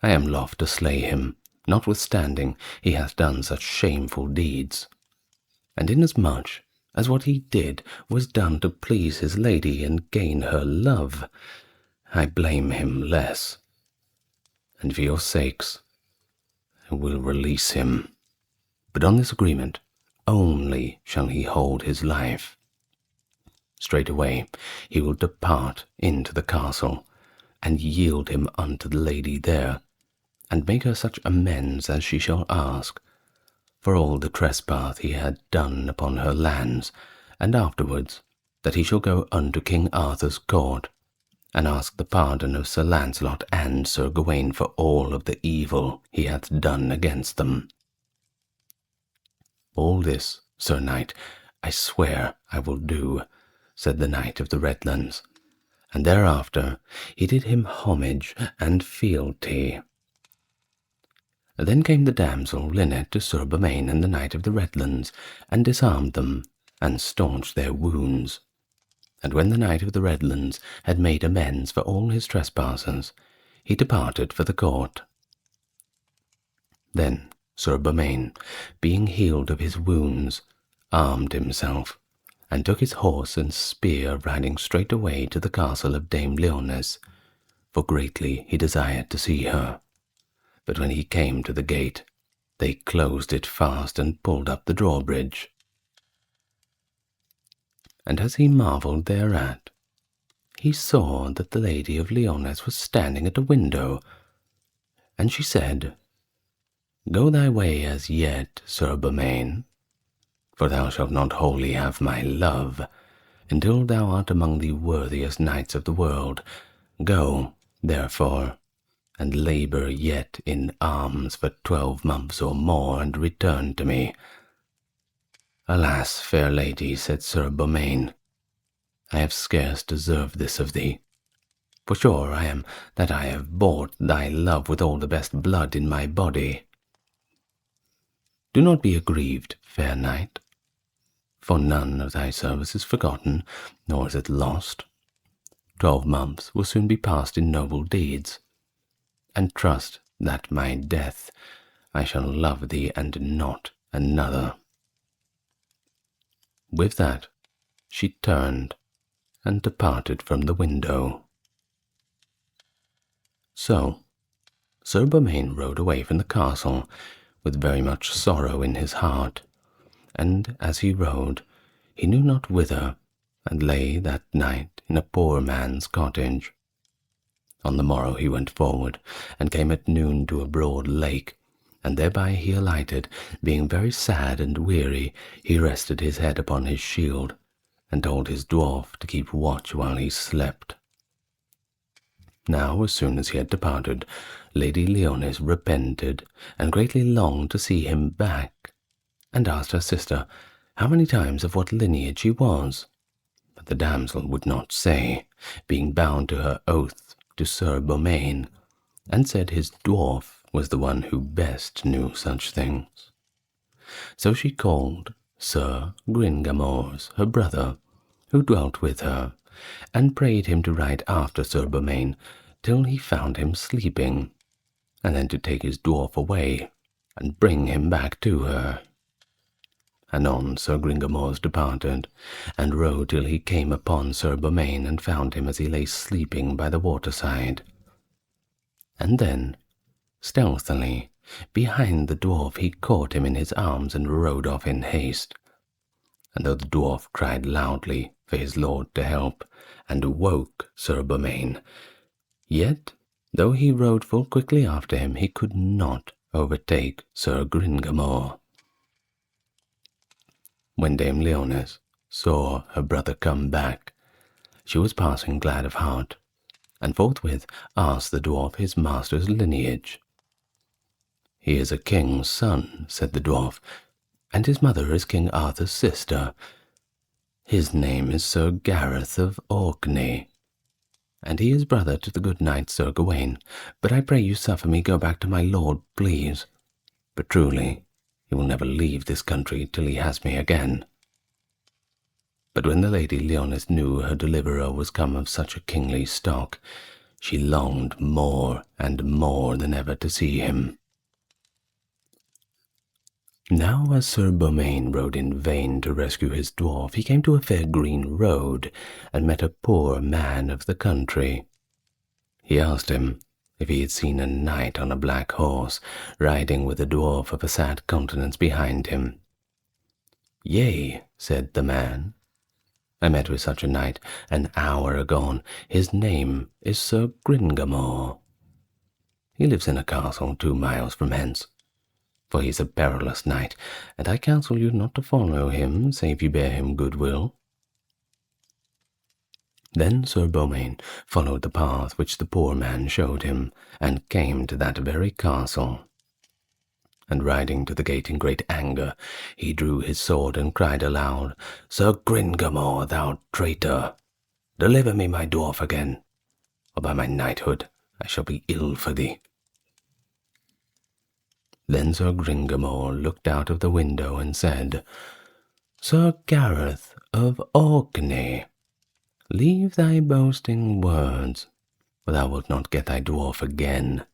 I am loth to slay him, notwithstanding he hath done such shameful deeds. And inasmuch as what he did was done to please his lady and gain her love, I blame him less, and for your sakes I will release him. But on this agreement only shall he hold his life. Straightway he will depart into the castle, and yield him unto the lady there, and make her such amends as she shall ask, for all the trespass he had done upon her lands, and afterwards that he shall go unto King Arthur's court, and ask the pardon of Sir Lancelot and Sir Gawain for all of the evil he hath done against them. All this, Sir Knight, I swear I will do, said the Knight of the Redlands, and thereafter he did him homage and fealty. Then came the damsel Lynette to Sir Beaumains and the Knight of the Redlands, and disarmed them, and staunched their wounds. And when the Knight of the Redlands had made amends for all his trespasses, he departed for the court. Then Sir Beaumains, being healed of his wounds, armed himself, and took his horse and spear, riding straight away to the castle of Dame Lyonesse, for greatly he desired to see her. But when he came to the gate, they closed it fast and pulled up the drawbridge. And as he marvelled thereat, he saw that the lady of Lyonesse was standing at a window, and she said, Go thy way as yet, Sir Beaumains, for thou shalt not wholly have my love, until thou art among the worthiest knights of the world. Go, therefore, and labour yet in arms for 12 months or more, and return to me. Alas, fair lady, said Sir Beaumains, I have scarce deserved this of thee. For sure I am that I have bought thy love with all the best blood in my body. Do not be aggrieved, fair knight, for none of thy service is forgotten, nor is it lost. 12 months will soon be passed in noble deeds, and trust that my death I shall love thee and not another. With that she turned and departed from the window. So Sir Beaumains rode away from the castle with very much sorrow in his heart, and as he rode he knew not whither, and lay that night in a poor man's cottage. On the morrow he went forward, and came at noon to a broad lake, and thereby he alighted. Being very sad and weary, he rested his head upon his shield, and told his dwarf to keep watch while he slept. Now, as soon as he had departed, Lady Lyonesse repented, and greatly longed to see him back, and asked her sister how many times of what lineage he was. But the damsel would not say, being bound to her oath to Sir Beaumains, and said his dwarf was the one who best knew such things. So she called Sir Gringamors, her brother, who dwelt with her, and prayed him to ride after Sir Beaumains till he found him sleeping, and then to take his dwarf away and bring him back to her. Anon Sir Gringamors departed, and rode till he came upon Sir Beaumains, and found him as he lay sleeping by the waterside. And then, stealthily, behind the dwarf he caught him in his arms, and rode off in haste. And though the dwarf cried loudly for his lord to help, and woke Sir Beaumains, yet, though he rode full quickly after him, he could not overtake Sir Gringamor. When Dame Lyonesse saw her brother come back, she was passing glad of heart, and forthwith asked the dwarf his master's lineage. He is a king's son, said the dwarf, and his mother is King Arthur's sister. His name is Sir Gareth of Orkney, and he is brother to the good knight Sir Gawain. But I pray you suffer me go back to my lord, please. But truly, he will never leave this country till he has me again. But when the Lady Lyonesse knew her deliverer was come of such a kingly stock, she longed more and more than ever to see him. Now as Sir Beaumains rode in vain to rescue his dwarf, he came to a fair green road, and met a poor man of the country. He asked him if he had seen a knight on a black horse, riding with a dwarf of a sad countenance behind him. Yea, said the man, I met with such a knight an hour agone. His name is Sir Gringamore. He lives in a castle 2 miles from hence, for he is a perilous knight, and I counsel you not to follow him, save you bear him good will. Then Sir Beaumains followed the path which the poor man showed him, and came to that very castle. And riding to the gate in great anger, he drew his sword and cried aloud, Sir Gringamore, thou traitor, deliver me my dwarf again, or by my knighthood I shall be ill for thee. Then Sir Gringamore looked out of the window and said, Sir Gareth of Orkney, leave thy boasting words, for thou wilt not get thy dwarf again.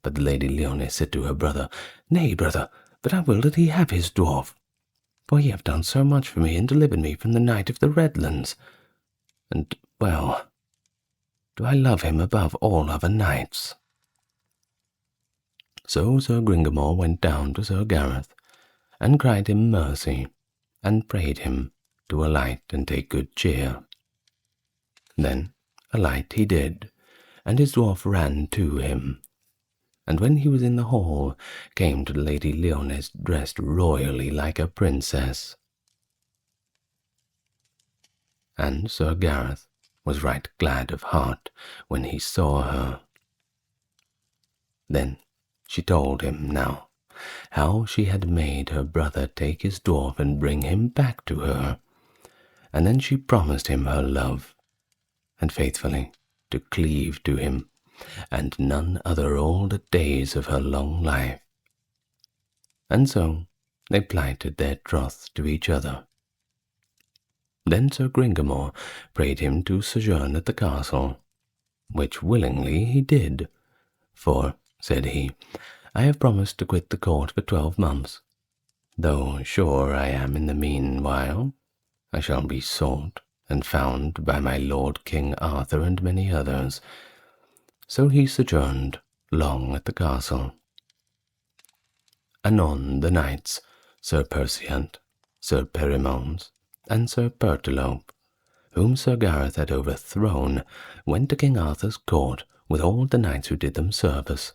But the Lady Lyonesse said to her brother, Nay, brother, but I will that he have his dwarf, for he hath done so much for me, and delivered me from the Knight of the Redlands. And, well, do I love him above all other knights. So Sir Gringamore went down to Sir Gareth, and cried him mercy, and prayed him to alight and take good cheer. Then alight he did, and his dwarf ran to him, and when he was in the hall, came to the Lady Lyonesse dressed royally like a princess. And Sir Gareth was right glad of heart when he saw her. Then she told him now how she had made her brother take his dwarf and bring him back to her, and then she promised him her love, and faithfully to cleave to him, and none other all the days of her long life. And so they plighted their troth to each other. Then Sir Gringamore prayed him to sojourn at the castle, which willingly he did, for, said he, I have promised to quit the court for 12 months, though sure I am in the meanwhile I shall be sought and found by my lord King Arthur and many others. So he sojourned long at the castle. Anon the knights, Sir Percivant, Sir Beaumains, and Sir Pertolope, whom Sir Gareth had overthrown, went to King Arthur's court with all the knights who did them service,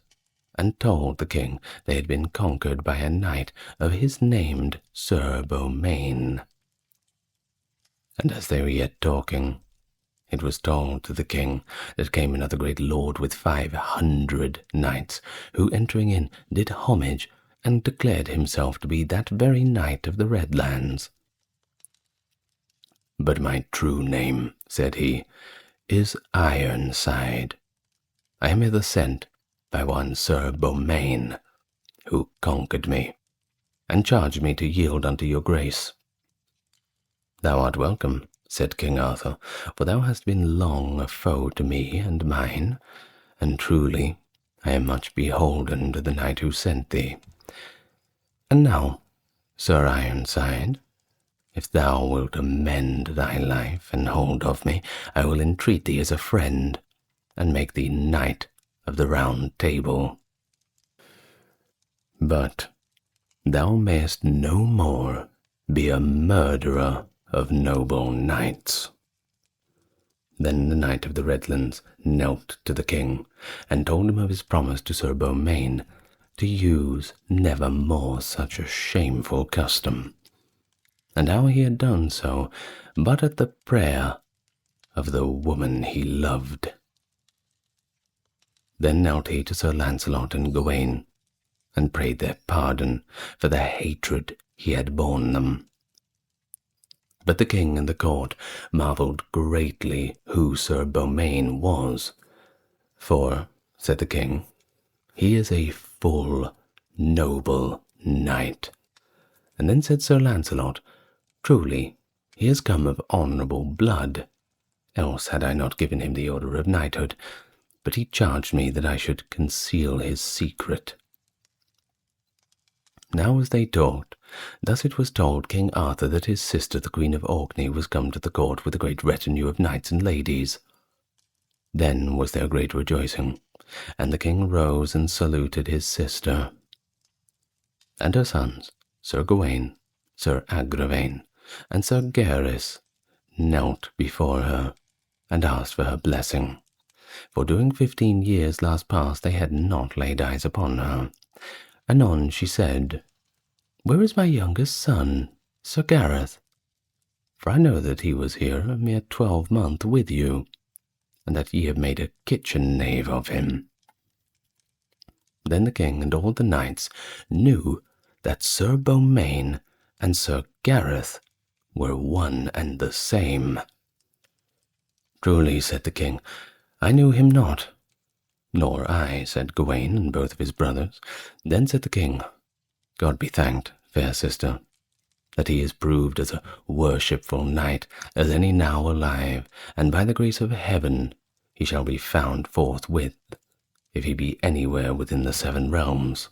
and told the king they had been conquered by a knight of his named Sir Beaumains. And as they were yet talking, it was told to the king that came another great lord with 500 knights, who entering in did homage, and declared himself to be that very knight of the Redlands. But my true name, said he, is Ironside. I am hither sent by one Sir Beaumains, who conquered me, and charged me to yield unto your grace. Thou art welcome, said King Arthur, for thou hast been long a foe to me and mine, and truly I am much beholden to the knight who sent thee. And now, Sir Ironside, if thou wilt amend thy life and hold of me, I will entreat thee as a friend, and make thee knight of the Round Table. But thou mayest no more be a murderer of noble knights. Then the Knight of the Redlands knelt to the king, and told him of his promise to Sir Beaumains to use never more such a shameful custom, and how he had done so but at the prayer of the woman he loved. Then knelt he to Sir Lancelot and Gawain, and prayed their pardon for the hatred he had borne them. But the king and the court marvelled greatly who Sir Beaumains was. For, said the king, he is a full noble knight. And then said Sir Lancelot, truly he has come of honourable blood, else had I not given him the order of knighthood, but he charged me that I should conceal his secret. Now as they talked, thus it was told King Arthur that his sister the Queen of Orkney was come to the court with a great retinue of knights and ladies. Then was there great rejoicing, and the king rose and saluted his sister. And her sons, Sir Gawain, Sir Agravain, and Sir Gareth, knelt before her, and asked for her blessing. For during 15 years last past they had not laid eyes upon her. Anon she said, Where is my youngest son, Sir Gareth? For I know that he was here a mere 12-month with you, and that ye have made a kitchen knave of him. Then the king and all the knights knew that Sir Beaumains and Sir Gareth were one and the same. Truly, said the king, I knew him not. Nor I, said Gawain and both of his brothers. Then said the king, God be thanked, fair sister, that he is proved as a worshipful knight as any now alive, and by the grace of heaven he shall be found forthwith, if he be anywhere within the 7 realms.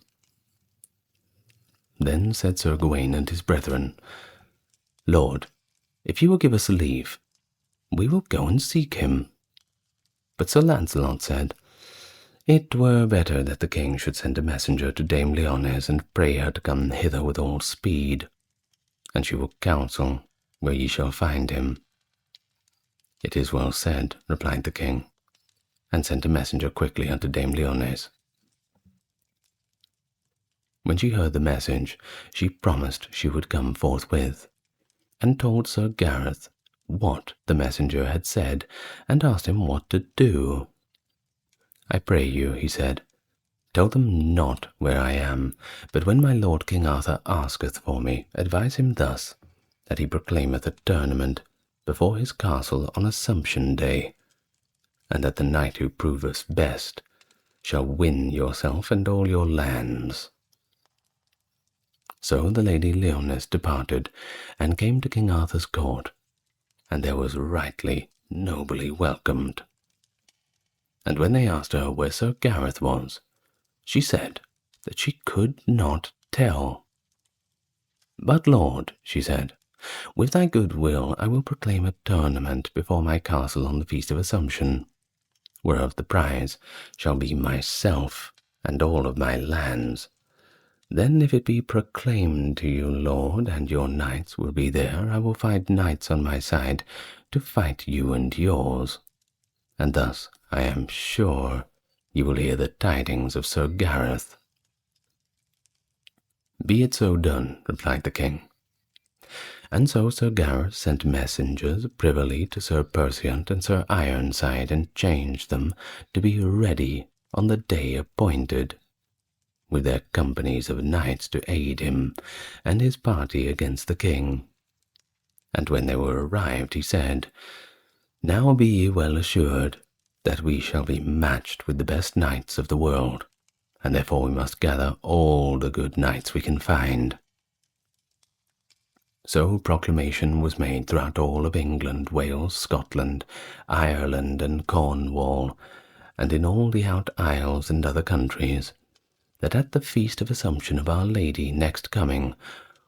Then said Sir Gawain and his brethren, Lord, if you will give us leave, we will go and seek him. But Sir Lancelot said, It were better that the king should send a messenger to Dame Lyonesse and pray her to come hither with all speed, and she will counsel where ye shall find him. It is well said, replied the king, and sent a messenger quickly unto Dame Lyonesse. When she heard the message, she promised she would come forthwith, and told Sir Gareth what the messenger had said, and asked him what to do. I pray you, he said, tell them not where I am, but when my lord King Arthur asketh for me, advise him thus, that he proclaimeth a tournament before his castle on Assumption Day, and that the knight who proveth best shall win yourself and all your lands. So the Lady Lyonesse departed, and came to King Arthur's court, and there was rightly nobly welcomed. And when they asked her where Sir Gareth was, she said that she could not tell. But Lord, she said, with thy good will I will proclaim a tournament before my castle on the Feast of Assumption, whereof the prize shall be myself and all of my lands. Then if it be proclaimed to you, Lord, and your knights will be there, I will find knights on my side to fight you and yours. And thus I am sure you will hear the tidings of Sir Gareth. Be it so done, replied the king. And so Sir Gareth sent messengers privily to Sir Perseant and Sir Ironside, and changed them to be ready on the day appointed, with their companies of knights to aid him and his party against the king. And when they were arrived, he said, Now be ye well assured that we shall be matched with the best knights of the world, and therefore we must gather all the good knights we can find. So proclamation was made throughout all of England, Wales, Scotland, Ireland, and Cornwall, and in all the out isles and other countries, that at the Feast of Assumption of Our Lady next coming,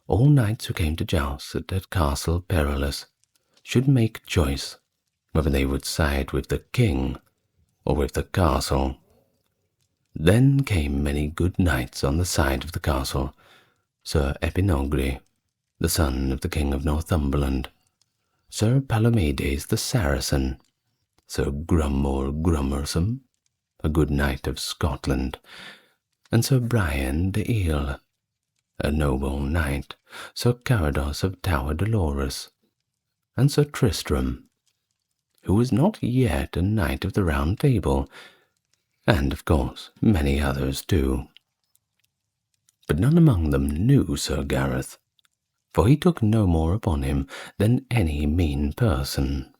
all knights who came to joust at Castle Perilous should make choice whether they would side with the king or with the castle. Then came many good knights on the side of the castle, Sir Epinogri, the son of the King of Northumberland, Sir Palomedes the Saracen, Sir Grummore Grummersome, a good knight of Scotland, and Sir Brian de Ile, a noble knight, Sir Carados of Tower Dolorous, and Sir Tristram, who was not yet a knight of the Round Table, and, of course, many others too. But none among them knew Sir Gareth, for he took no more upon him than any mean person.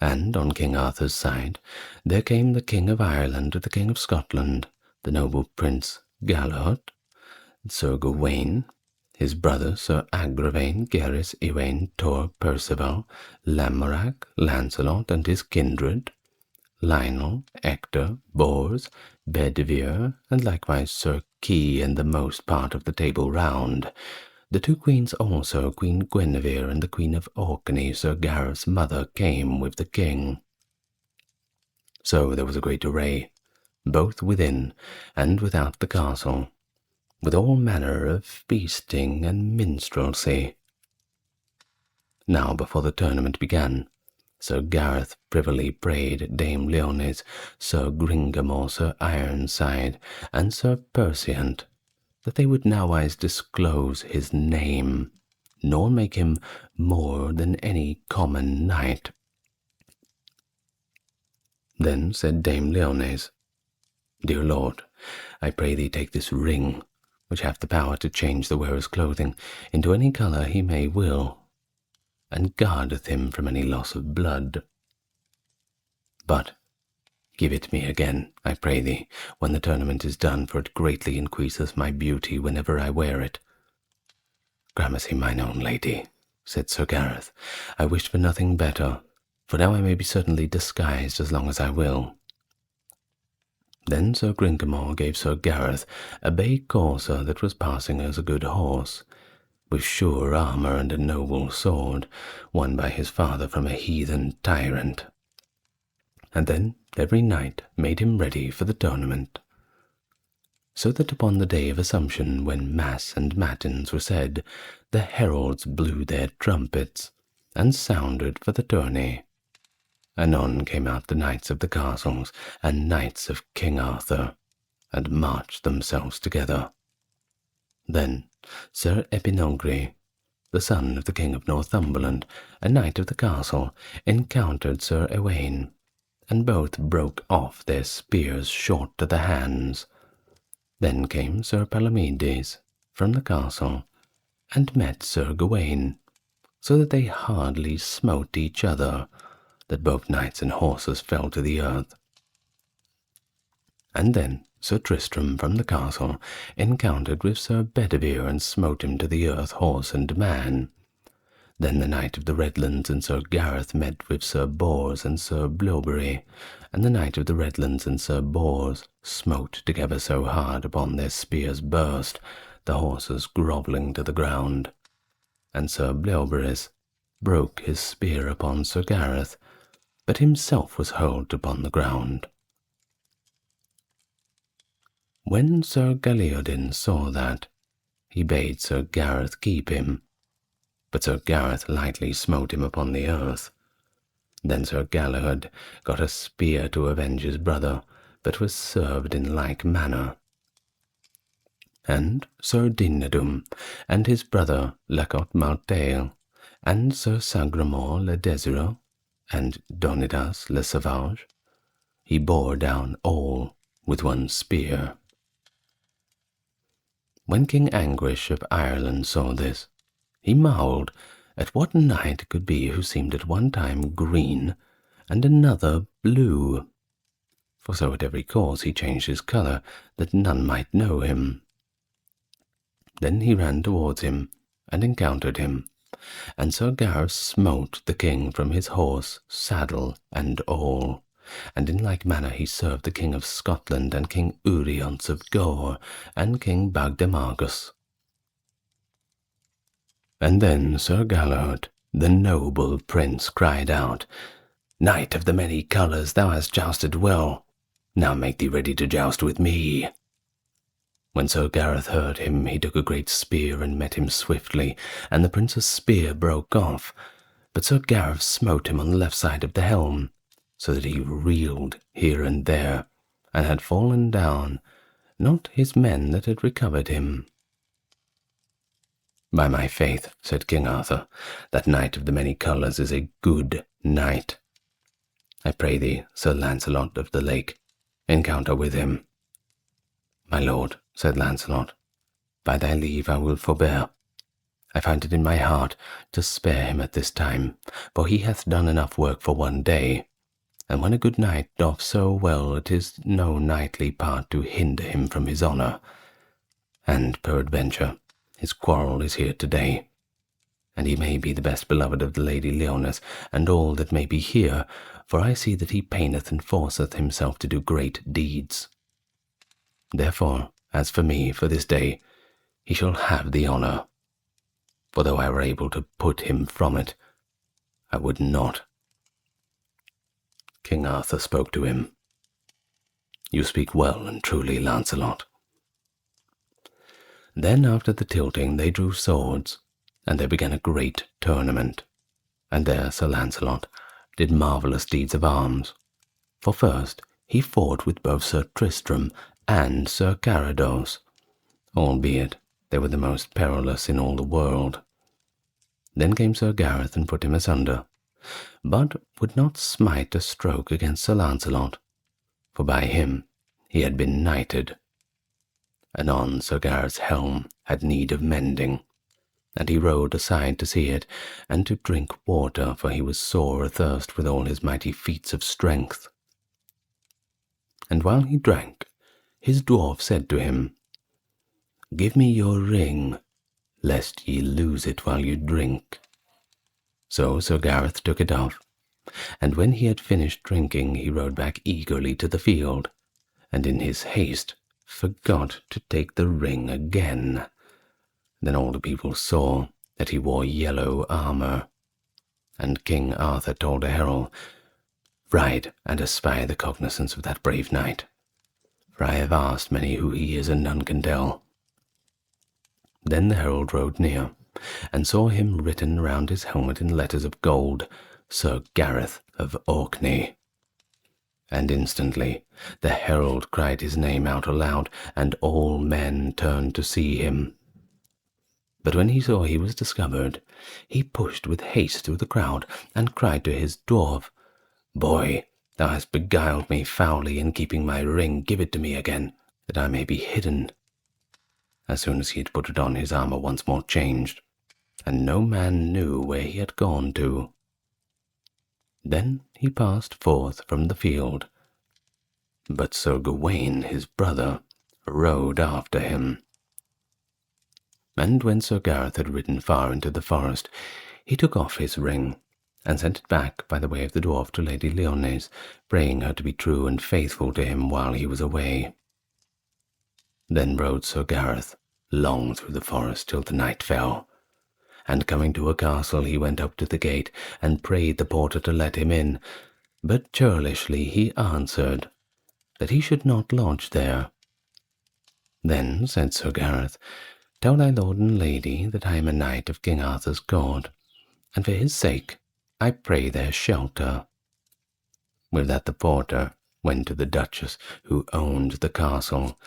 And on King Arthur's side there came the King of Ireland with the King of Scotland, the noble Prince Camelot, Sir Gawain, his brother Sir Agravain, Gareth, Iwain, Tor, Percival, Lamorak, Lancelot, and his kindred, Lionel, Hector, Bors, Bedivere, and likewise Sir Key and the most part of the Table Round. The two queens also, Queen Guinevere and the Queen of Orkney, Sir Gareth's mother, came with the king. So there was a great array, both within and without the castle, with all manner of feasting and minstrelsy. Now before the tournament began, Sir Gareth privily prayed Dame Lyonesse, Sir Gringamore, Sir Ironside, and Sir Perseant, that they would nowise disclose his name, nor make him more than any common knight. Then said Dame Lyonesse, Dear lord, I pray thee take this ring, which hath the power to change the wearer's clothing into any colour he may will, and guardeth him from any loss of blood. But give it me again, I pray thee, when the tournament is done, for it greatly increaseth my beauty whenever I wear it. Gramercy, mine own lady, said Sir Gareth, I wish for nothing better, for now I may be certainly disguised as long as I will. Then Sir Gringamore gave Sir Gareth a bay courser that was passing as a good horse, with sure armour and a noble sword, won by his father from a heathen tyrant. And then every knight made him ready for the tournament. So that upon the day of Assumption, when mass and matins were said, the heralds blew their trumpets, and sounded for the tourney. Anon came out the knights of the castles and knights of King Arthur, and marched themselves together. Then Sir Epinogre, the son of the King of Northumberland, a knight of the castle, encountered Sir Ewaine, and both broke off their spears short to the hands. Then came Sir Palomides from the castle, and met Sir Gawaine, so that they hardly smote each other, that both knights and horses fell to the earth. And then Sir Tristram from the castle encountered with Sir Bedivere, and smote him to the earth, horse and man. Then the Knight of the Redlands and Sir Gareth met with Sir Bors and Sir Blowbury, and the Knight of the Redlands and Sir Bors smote together so hard upon their spears burst, the horses grovelling to the ground. And Sir Blowbury's broke his spear upon Sir Gareth, but himself was hurled upon the ground. When Sir Galiodin saw that, he bade Sir Gareth keep him, but Sir Gareth lightly smote him upon the earth. Then Sir Galahad got a spear to avenge his brother, but was served in like manner. And Sir Dinadum, and his brother Lacote Martel, and Sir Sagramore le Desireux, and Donidas le Sauvage, he bore down all with one spear. When King Anguish of Ireland saw this, he marvelled at what knight could be who seemed at one time green and another blue, for so at every course he changed his colour, that none might know him. Then he ran towards him, and encountered him, and Sir Gareth smote the king from his horse, saddle, and all, and in like manner he served the King of Scotland, and King Urience of Gore, and King Bagdemagus. And then Sir Galahad, the noble prince, cried out, Knight of the many colours, thou hast jousted well, now make thee ready to joust with me. When Sir Gareth heard him, he took a great spear and met him swiftly, and the prince's spear broke off, but Sir Gareth smote him on the left side of the helm, so that he reeled here and there, and had fallen down, not his men that had recovered him. By my faith, said King Arthur, that knight of the many colours is a good knight. I pray thee, Sir Lancelot of the Lake, encounter with him. My lord, said Lancelot, by thy leave I will forbear. I find it in my heart to spare him at this time, for he hath done enough work for one day, and when a good knight doth so well, it is no knightly part to hinder him from his honour, and peradventure his quarrel is here today, and he may be the best beloved of the Lady Lyonesse, and all that may be here, for I see that he paineth and forceth himself to do great deeds. Therefore, as for me, for this day, he shall have the honour, for though I were able to put him from it, I would not. King Arthur spoke to him, You speak well and truly, Lancelot. Then after the tilting they drew swords, and there began a great tournament. And there Sir Lancelot did marvellous deeds of arms. For first he fought with both Sir Tristram and Sir Carados, albeit they were the most perilous in all the world. Then came Sir Gareth and put him asunder, but would not smite a stroke against Sir Lancelot, for by him he had been knighted. Anon Sir Gareth's helm had need of mending, and he rode aside to see it, and to drink water, for he was sore athirst with all his mighty feats of strength. And while he drank, his dwarf said to him, Give me your ring, lest ye lose it while you drink. So Sir Gareth took it off, and when he had finished drinking he rode back eagerly to the field, and in his haste forgot to take the ring again. Then all the people saw that he wore yellow armour, and King Arthur told a herald, Ride and espy the cognizance of that brave knight, for I have asked many who he is, and none can tell. Then the herald rode near, and saw him written round his helmet in letters of gold, Sir Gareth of Orkney. And instantly the herald cried his name out aloud, and all men turned to see him. But when he saw he was discovered, he pushed with haste through the crowd, and cried to his dwarf, Boy, thou hast beguiled me foully in keeping my ring. Give it to me again, that I may be hidden. As soon as he had put it on, his armour once more changed, and no man knew where he had gone to. Then he passed forth from the field, but Sir Gawain his brother rode after him. And when Sir Gareth had ridden far into the forest, he took off his ring, and sent it back by the way of the dwarf to Lady Lyonesse, praying her to be true and faithful to him while he was away. Then rode Sir Gareth long through the forest till the night fell, and coming to a castle he went up to the gate, and prayed the porter to let him in, but churlishly he answered that he should not lodge there. Then said Sir Gareth, Tell thy lord and lady that I am a knight of King Arthur's court, and for his sake I pray their shelter. With that the porter went to the Duchess, who owned the castle.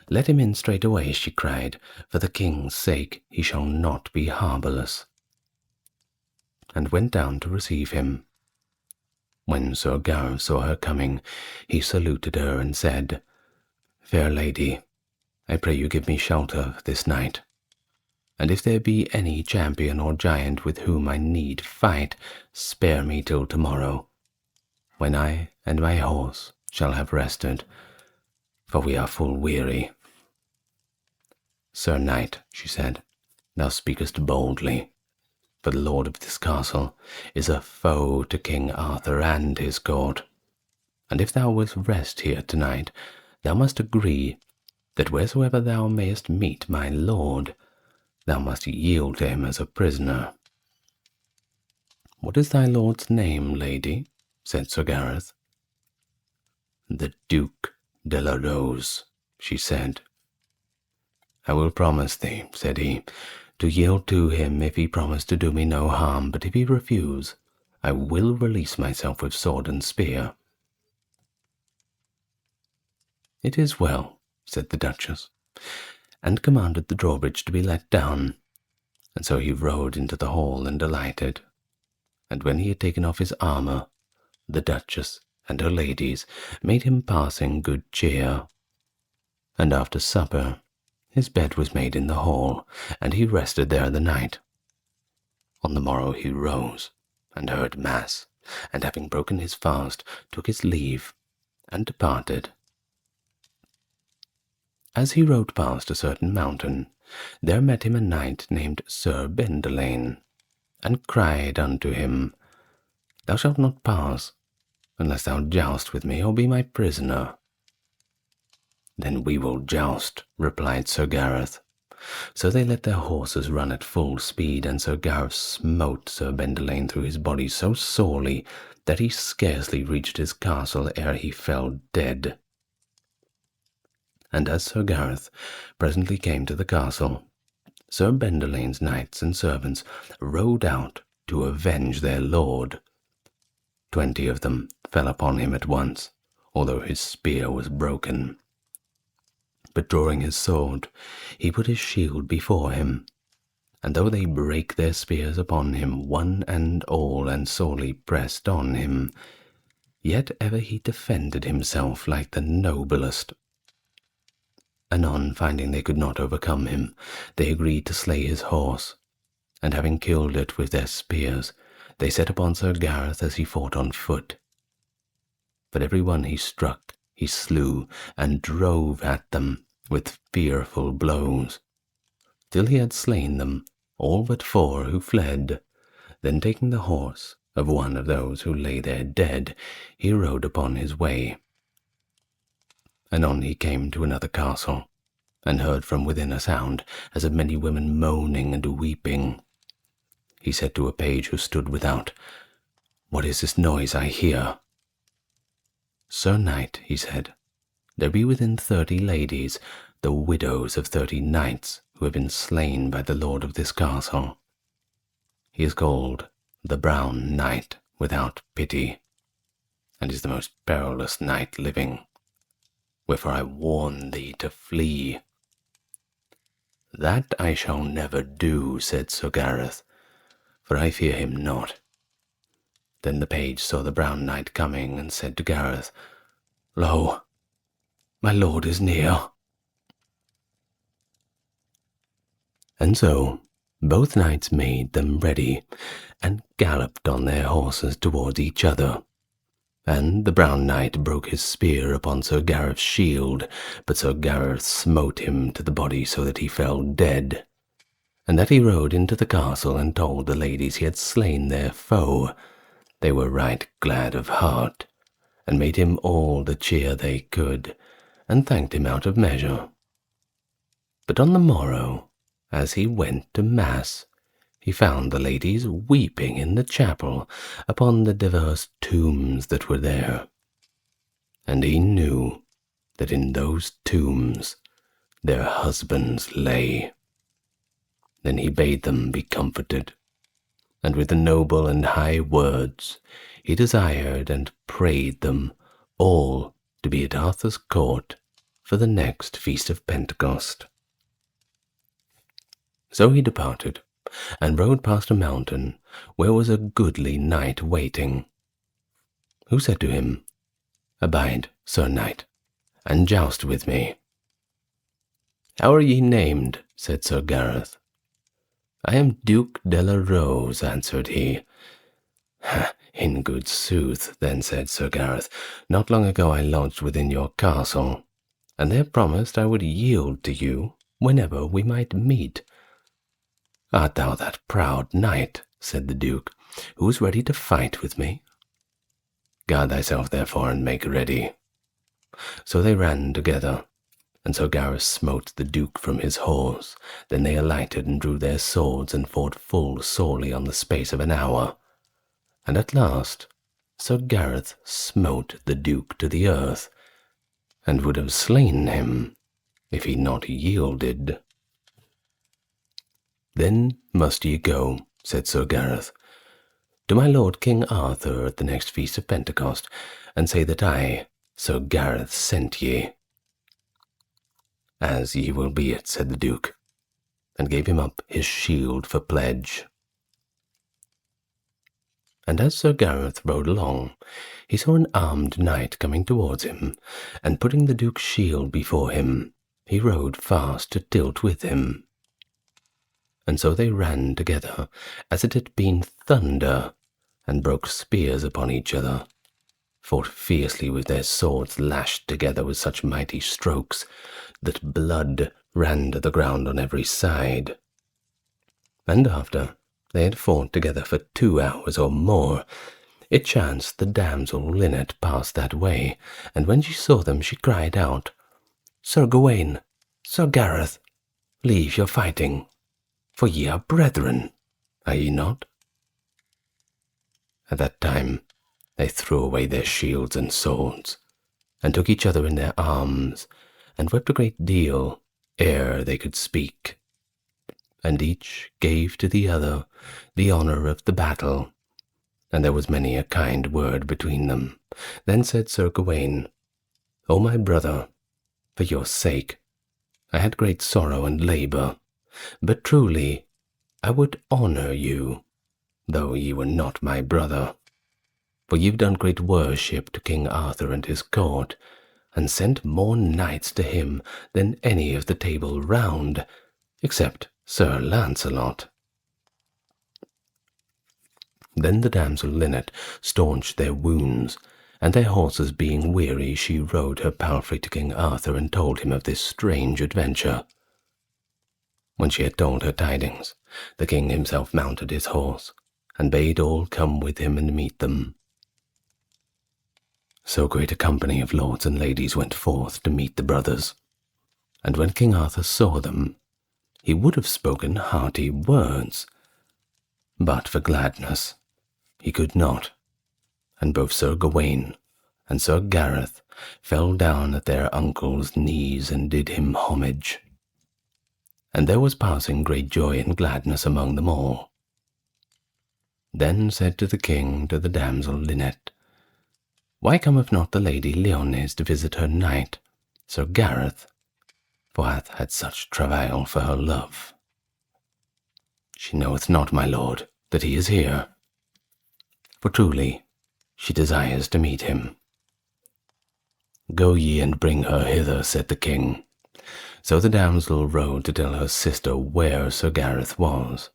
Let him in straightway, she cried, for the king's sake he shall not be harbourless, and went down to receive him. When Sir Gareth saw her coming, he saluted her and said, Fair lady, I pray you give me shelter this night, and if there be any champion or giant with whom I need fight, spare me till tomorrow, when I and my horse shall have rested, for we are full weary. Sir Knight, she said, thou speakest boldly, for the lord of this castle is a foe to King Arthur and his court, and if thou wilt rest here tonight, thou must agree that wheresoever thou mayest meet my lord, thou must yield to him as a prisoner. What is thy lord's name, lady? Said Sir Gareth. The Duke de la Rose, she said. I will promise thee, said he, to yield to him if he promise to do me no harm, but if he refuse, I will release myself with sword and spear. It is well, said the Duchess, and commanded the drawbridge to be let down, and so he rode into the hall and alighted. And when he had taken off his armour, the Duchess and her ladies made him passing good cheer, and after supper his bed was made in the hall, and he rested there the night. On the morrow he rose, and heard mass, and having broken his fast, took his leave, and departed. As he rode past a certain mountain, there met him a knight named Sir Bendelaine, and cried unto him, Thou shalt not pass, unless thou joust with me, or be my prisoner. Then we will joust, replied Sir Gareth. So they let their horses run at full speed, and Sir Gareth smote Sir Bendelaine through his body so sorely that he scarcely reached his castle ere he fell dead. And as Sir Gareth presently came to the castle, Sir Benderlane's knights and servants rode out to avenge their lord. 20 of them fell upon him at once, although his spear was broken. But drawing his sword, he put his shield before him, and though they brake their spears upon him, one and all, and sorely pressed on him, yet ever he defended himself like the noblest. Anon, finding they could not overcome him, they agreed to slay his horse, and having killed it with their spears, they set upon Sir Gareth as he fought on foot. But every one he struck he slew, and drove at them with fearful blows, till he had slain them, all but 4 who fled. Then taking the horse of one of those who lay there dead, he rode upon his way. Anon he came to another castle, and heard from within a sound as of many women moaning and weeping. He said to a page who stood without, "What is this noise I hear?" "Sir Knight," he said, "there be within 30 ladies, the widows of 30 knights, who have been slain by the lord of this castle. He is called the Brown Knight without pity, and is the most perilous knight living. Wherefore I warn thee to flee." "That I shall never do," said Sir Gareth, "for I fear him not." Then the page saw the Brown Knight coming, and said to Gareth, "Lo, my lord is near." And so both knights made them ready, and galloped on their horses towards each other. And the Brown Knight broke his spear upon Sir Gareth's shield, but Sir Gareth smote him to the body so that he fell dead. And that he rode into the castle and told the ladies he had slain their foe. They were right glad of heart, and made him all the cheer they could, and thanked him out of measure. But on the morrow, as he went to mass, he found the ladies weeping in the chapel upon the divers tombs that were there. And he knew that in those tombs their husbands lay. Then he bade them be comforted, and with the noble and high words he desired and prayed them all to be at Arthur's court for the next feast of Pentecost. So he departed, and rode past a mountain where was a goodly knight waiting, who said to him, "Abide, Sir Knight, and joust with me." "How are ye named?" said Sir Gareth. "I am Duke de la Rose," answered he. "In good sooth," then said Sir Gareth, "not long ago I lodged within your castle, and there promised I would yield to you whenever we might meet." "Art thou that proud knight," said the Duke, "who is ready to fight with me? Guard thyself therefore, and make ready." So they ran together, and Sir Gareth smote the Duke from his horse. Then they alighted and drew their swords, and fought full sorely on the space of an hour. And at last Sir Gareth smote the Duke to the earth, and would have slain him if he not yielded. "Then must ye go," said Sir Gareth, "to my lord King Arthur at the next feast of Pentecost, and say that I, Sir Gareth, sent ye." "As ye will be it," said the Duke, and gave him up his shield for pledge. And as Sir Gareth rode along, he saw an armed knight coming towards him, and putting the Duke's shield before him, he rode fast to tilt with him. And so they ran together, as it had been thunder, and broke spears upon each other, fought fiercely with their swords lashed together with such mighty strokes, that blood ran to the ground on every side. And after they had fought together for 2 hours or more, it chanced the damsel Lynette passed that way, and when she saw them she cried out, "Sir Gawain, Sir Gareth, leave your fighting, for ye are brethren, are ye not?" At that time they threw away their shields and swords, and took each other in their arms, and wept a great deal ere they could speak. And each gave to the other the honour of the battle, and there was many a kind word between them. Then said Sir Gawain, O my brother, for your sake, I had great sorrow and labour, but truly I would honour you, though ye were not my brother. For you've done great worship to King Arthur and his court, and sent more knights to him than any of the Table Round, except Sir Lancelot. Then the damsel Lynette staunched their wounds, and their horses being weary, she rode her palfrey to King Arthur and told him of this strange adventure. When she had told her tidings, the king himself mounted his horse, and bade all come with him and meet them. So great a company of lords and ladies went forth to meet the brothers, and when King Arthur saw them, he would have spoken hearty words, but for gladness he could not, and both Sir Gawain and Sir Gareth fell down at their uncle's knees and did him homage. And there was passing great joy and gladness among them all. Then said to the king to the damsel Lynette, Why cometh not the lady Lyonesse to visit her knight, Sir Gareth, for hath had such travail for her love? She knoweth not, my lord, that he is here, for truly she desires to meet him. Go ye and bring her hither, said the king. So the damsel rode to tell her sister where Sir Gareth was,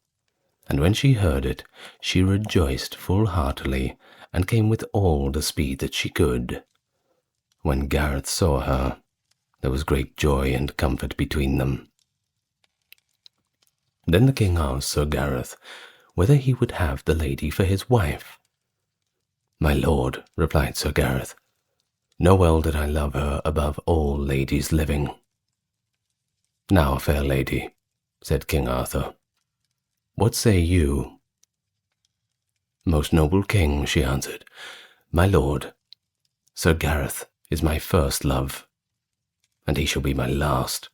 and when she heard it, she rejoiced full heartily, and came with all the speed that she could. When Gareth saw her, there was great joy and comfort between them. Then the king asked Sir Gareth whether he would have the lady for his wife. My lord, replied Sir Gareth, know well that I love her above all ladies living. Now, fair lady, said King Arthur, what say you? Most noble king, she answered, my lord, Sir Gareth is my first love, and he shall be my last,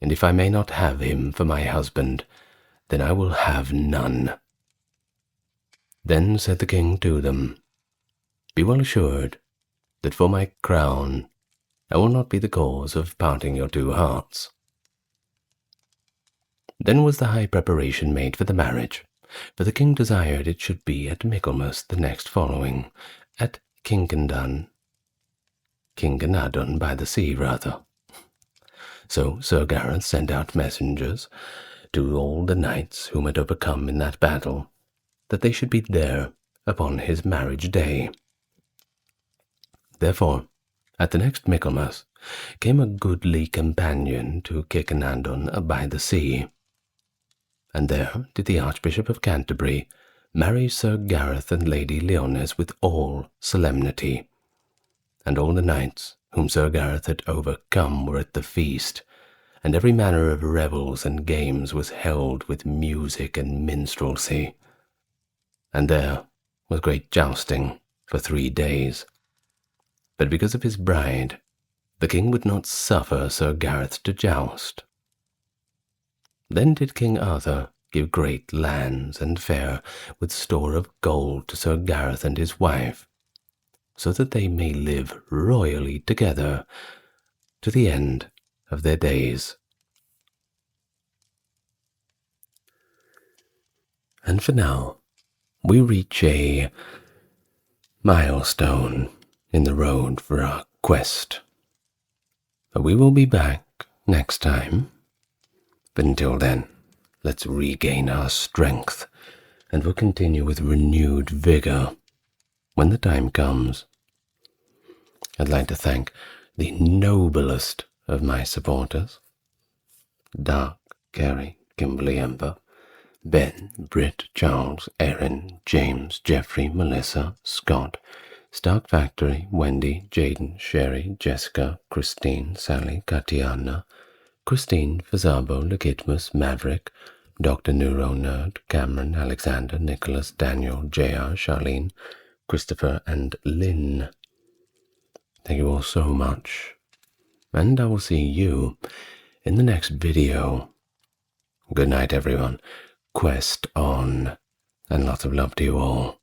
and if I may not have him for my husband, then I will have none. Then said the king to them, Be well assured that for my crown I will not be the cause of parting your two hearts. Then was the high preparation made for the marriage, for the king desired it should be at Michaelmas the next following, at Kinkenadon by the sea rather. So Sir Gareth sent out messengers to all the knights whom had overcome in that battle, that they should be there upon his marriage day. Therefore, at the next Michaelmas came a goodly companion to Kinkenadon by the sea, and there did the Archbishop of Canterbury marry Sir Gareth and Lady Lyonesse with all solemnity, and all the knights whom Sir Gareth had overcome were at the feast, and every manner of revels and games was held with music and minstrelsy, and there was great jousting for 3 days. But because of his bride, the king would not suffer Sir Gareth to joust. Then did King Arthur give great lands and fair with store of gold to Sir Gareth and his wife, so that they may live royally together to the end of their days. And for now, we reach a milestone in the road for our quest. But we will be back next time. But until then, let's regain our strength, and we'll continue with renewed vigor when the time comes. I'd like to thank the noblest of my supporters: Dark, Carrie, Kimberly, Ember, Ben, Britt, Charles, Erin, James, Jeffrey, Melissa, Scott, Stark Factory, Wendy, Jaden, Sherry, Jessica, Christine, Sally, Katiana, Christine, Fazabo, Legitmus, Maverick, Dr. Neuro Nerd, Cameron, Alexander, Nicholas, Daniel, JR, Charlene, Christopher, and Lynn. Thank you all so much and I will see you in the next video. Good night, everyone. Quest on, and lots of love to you all.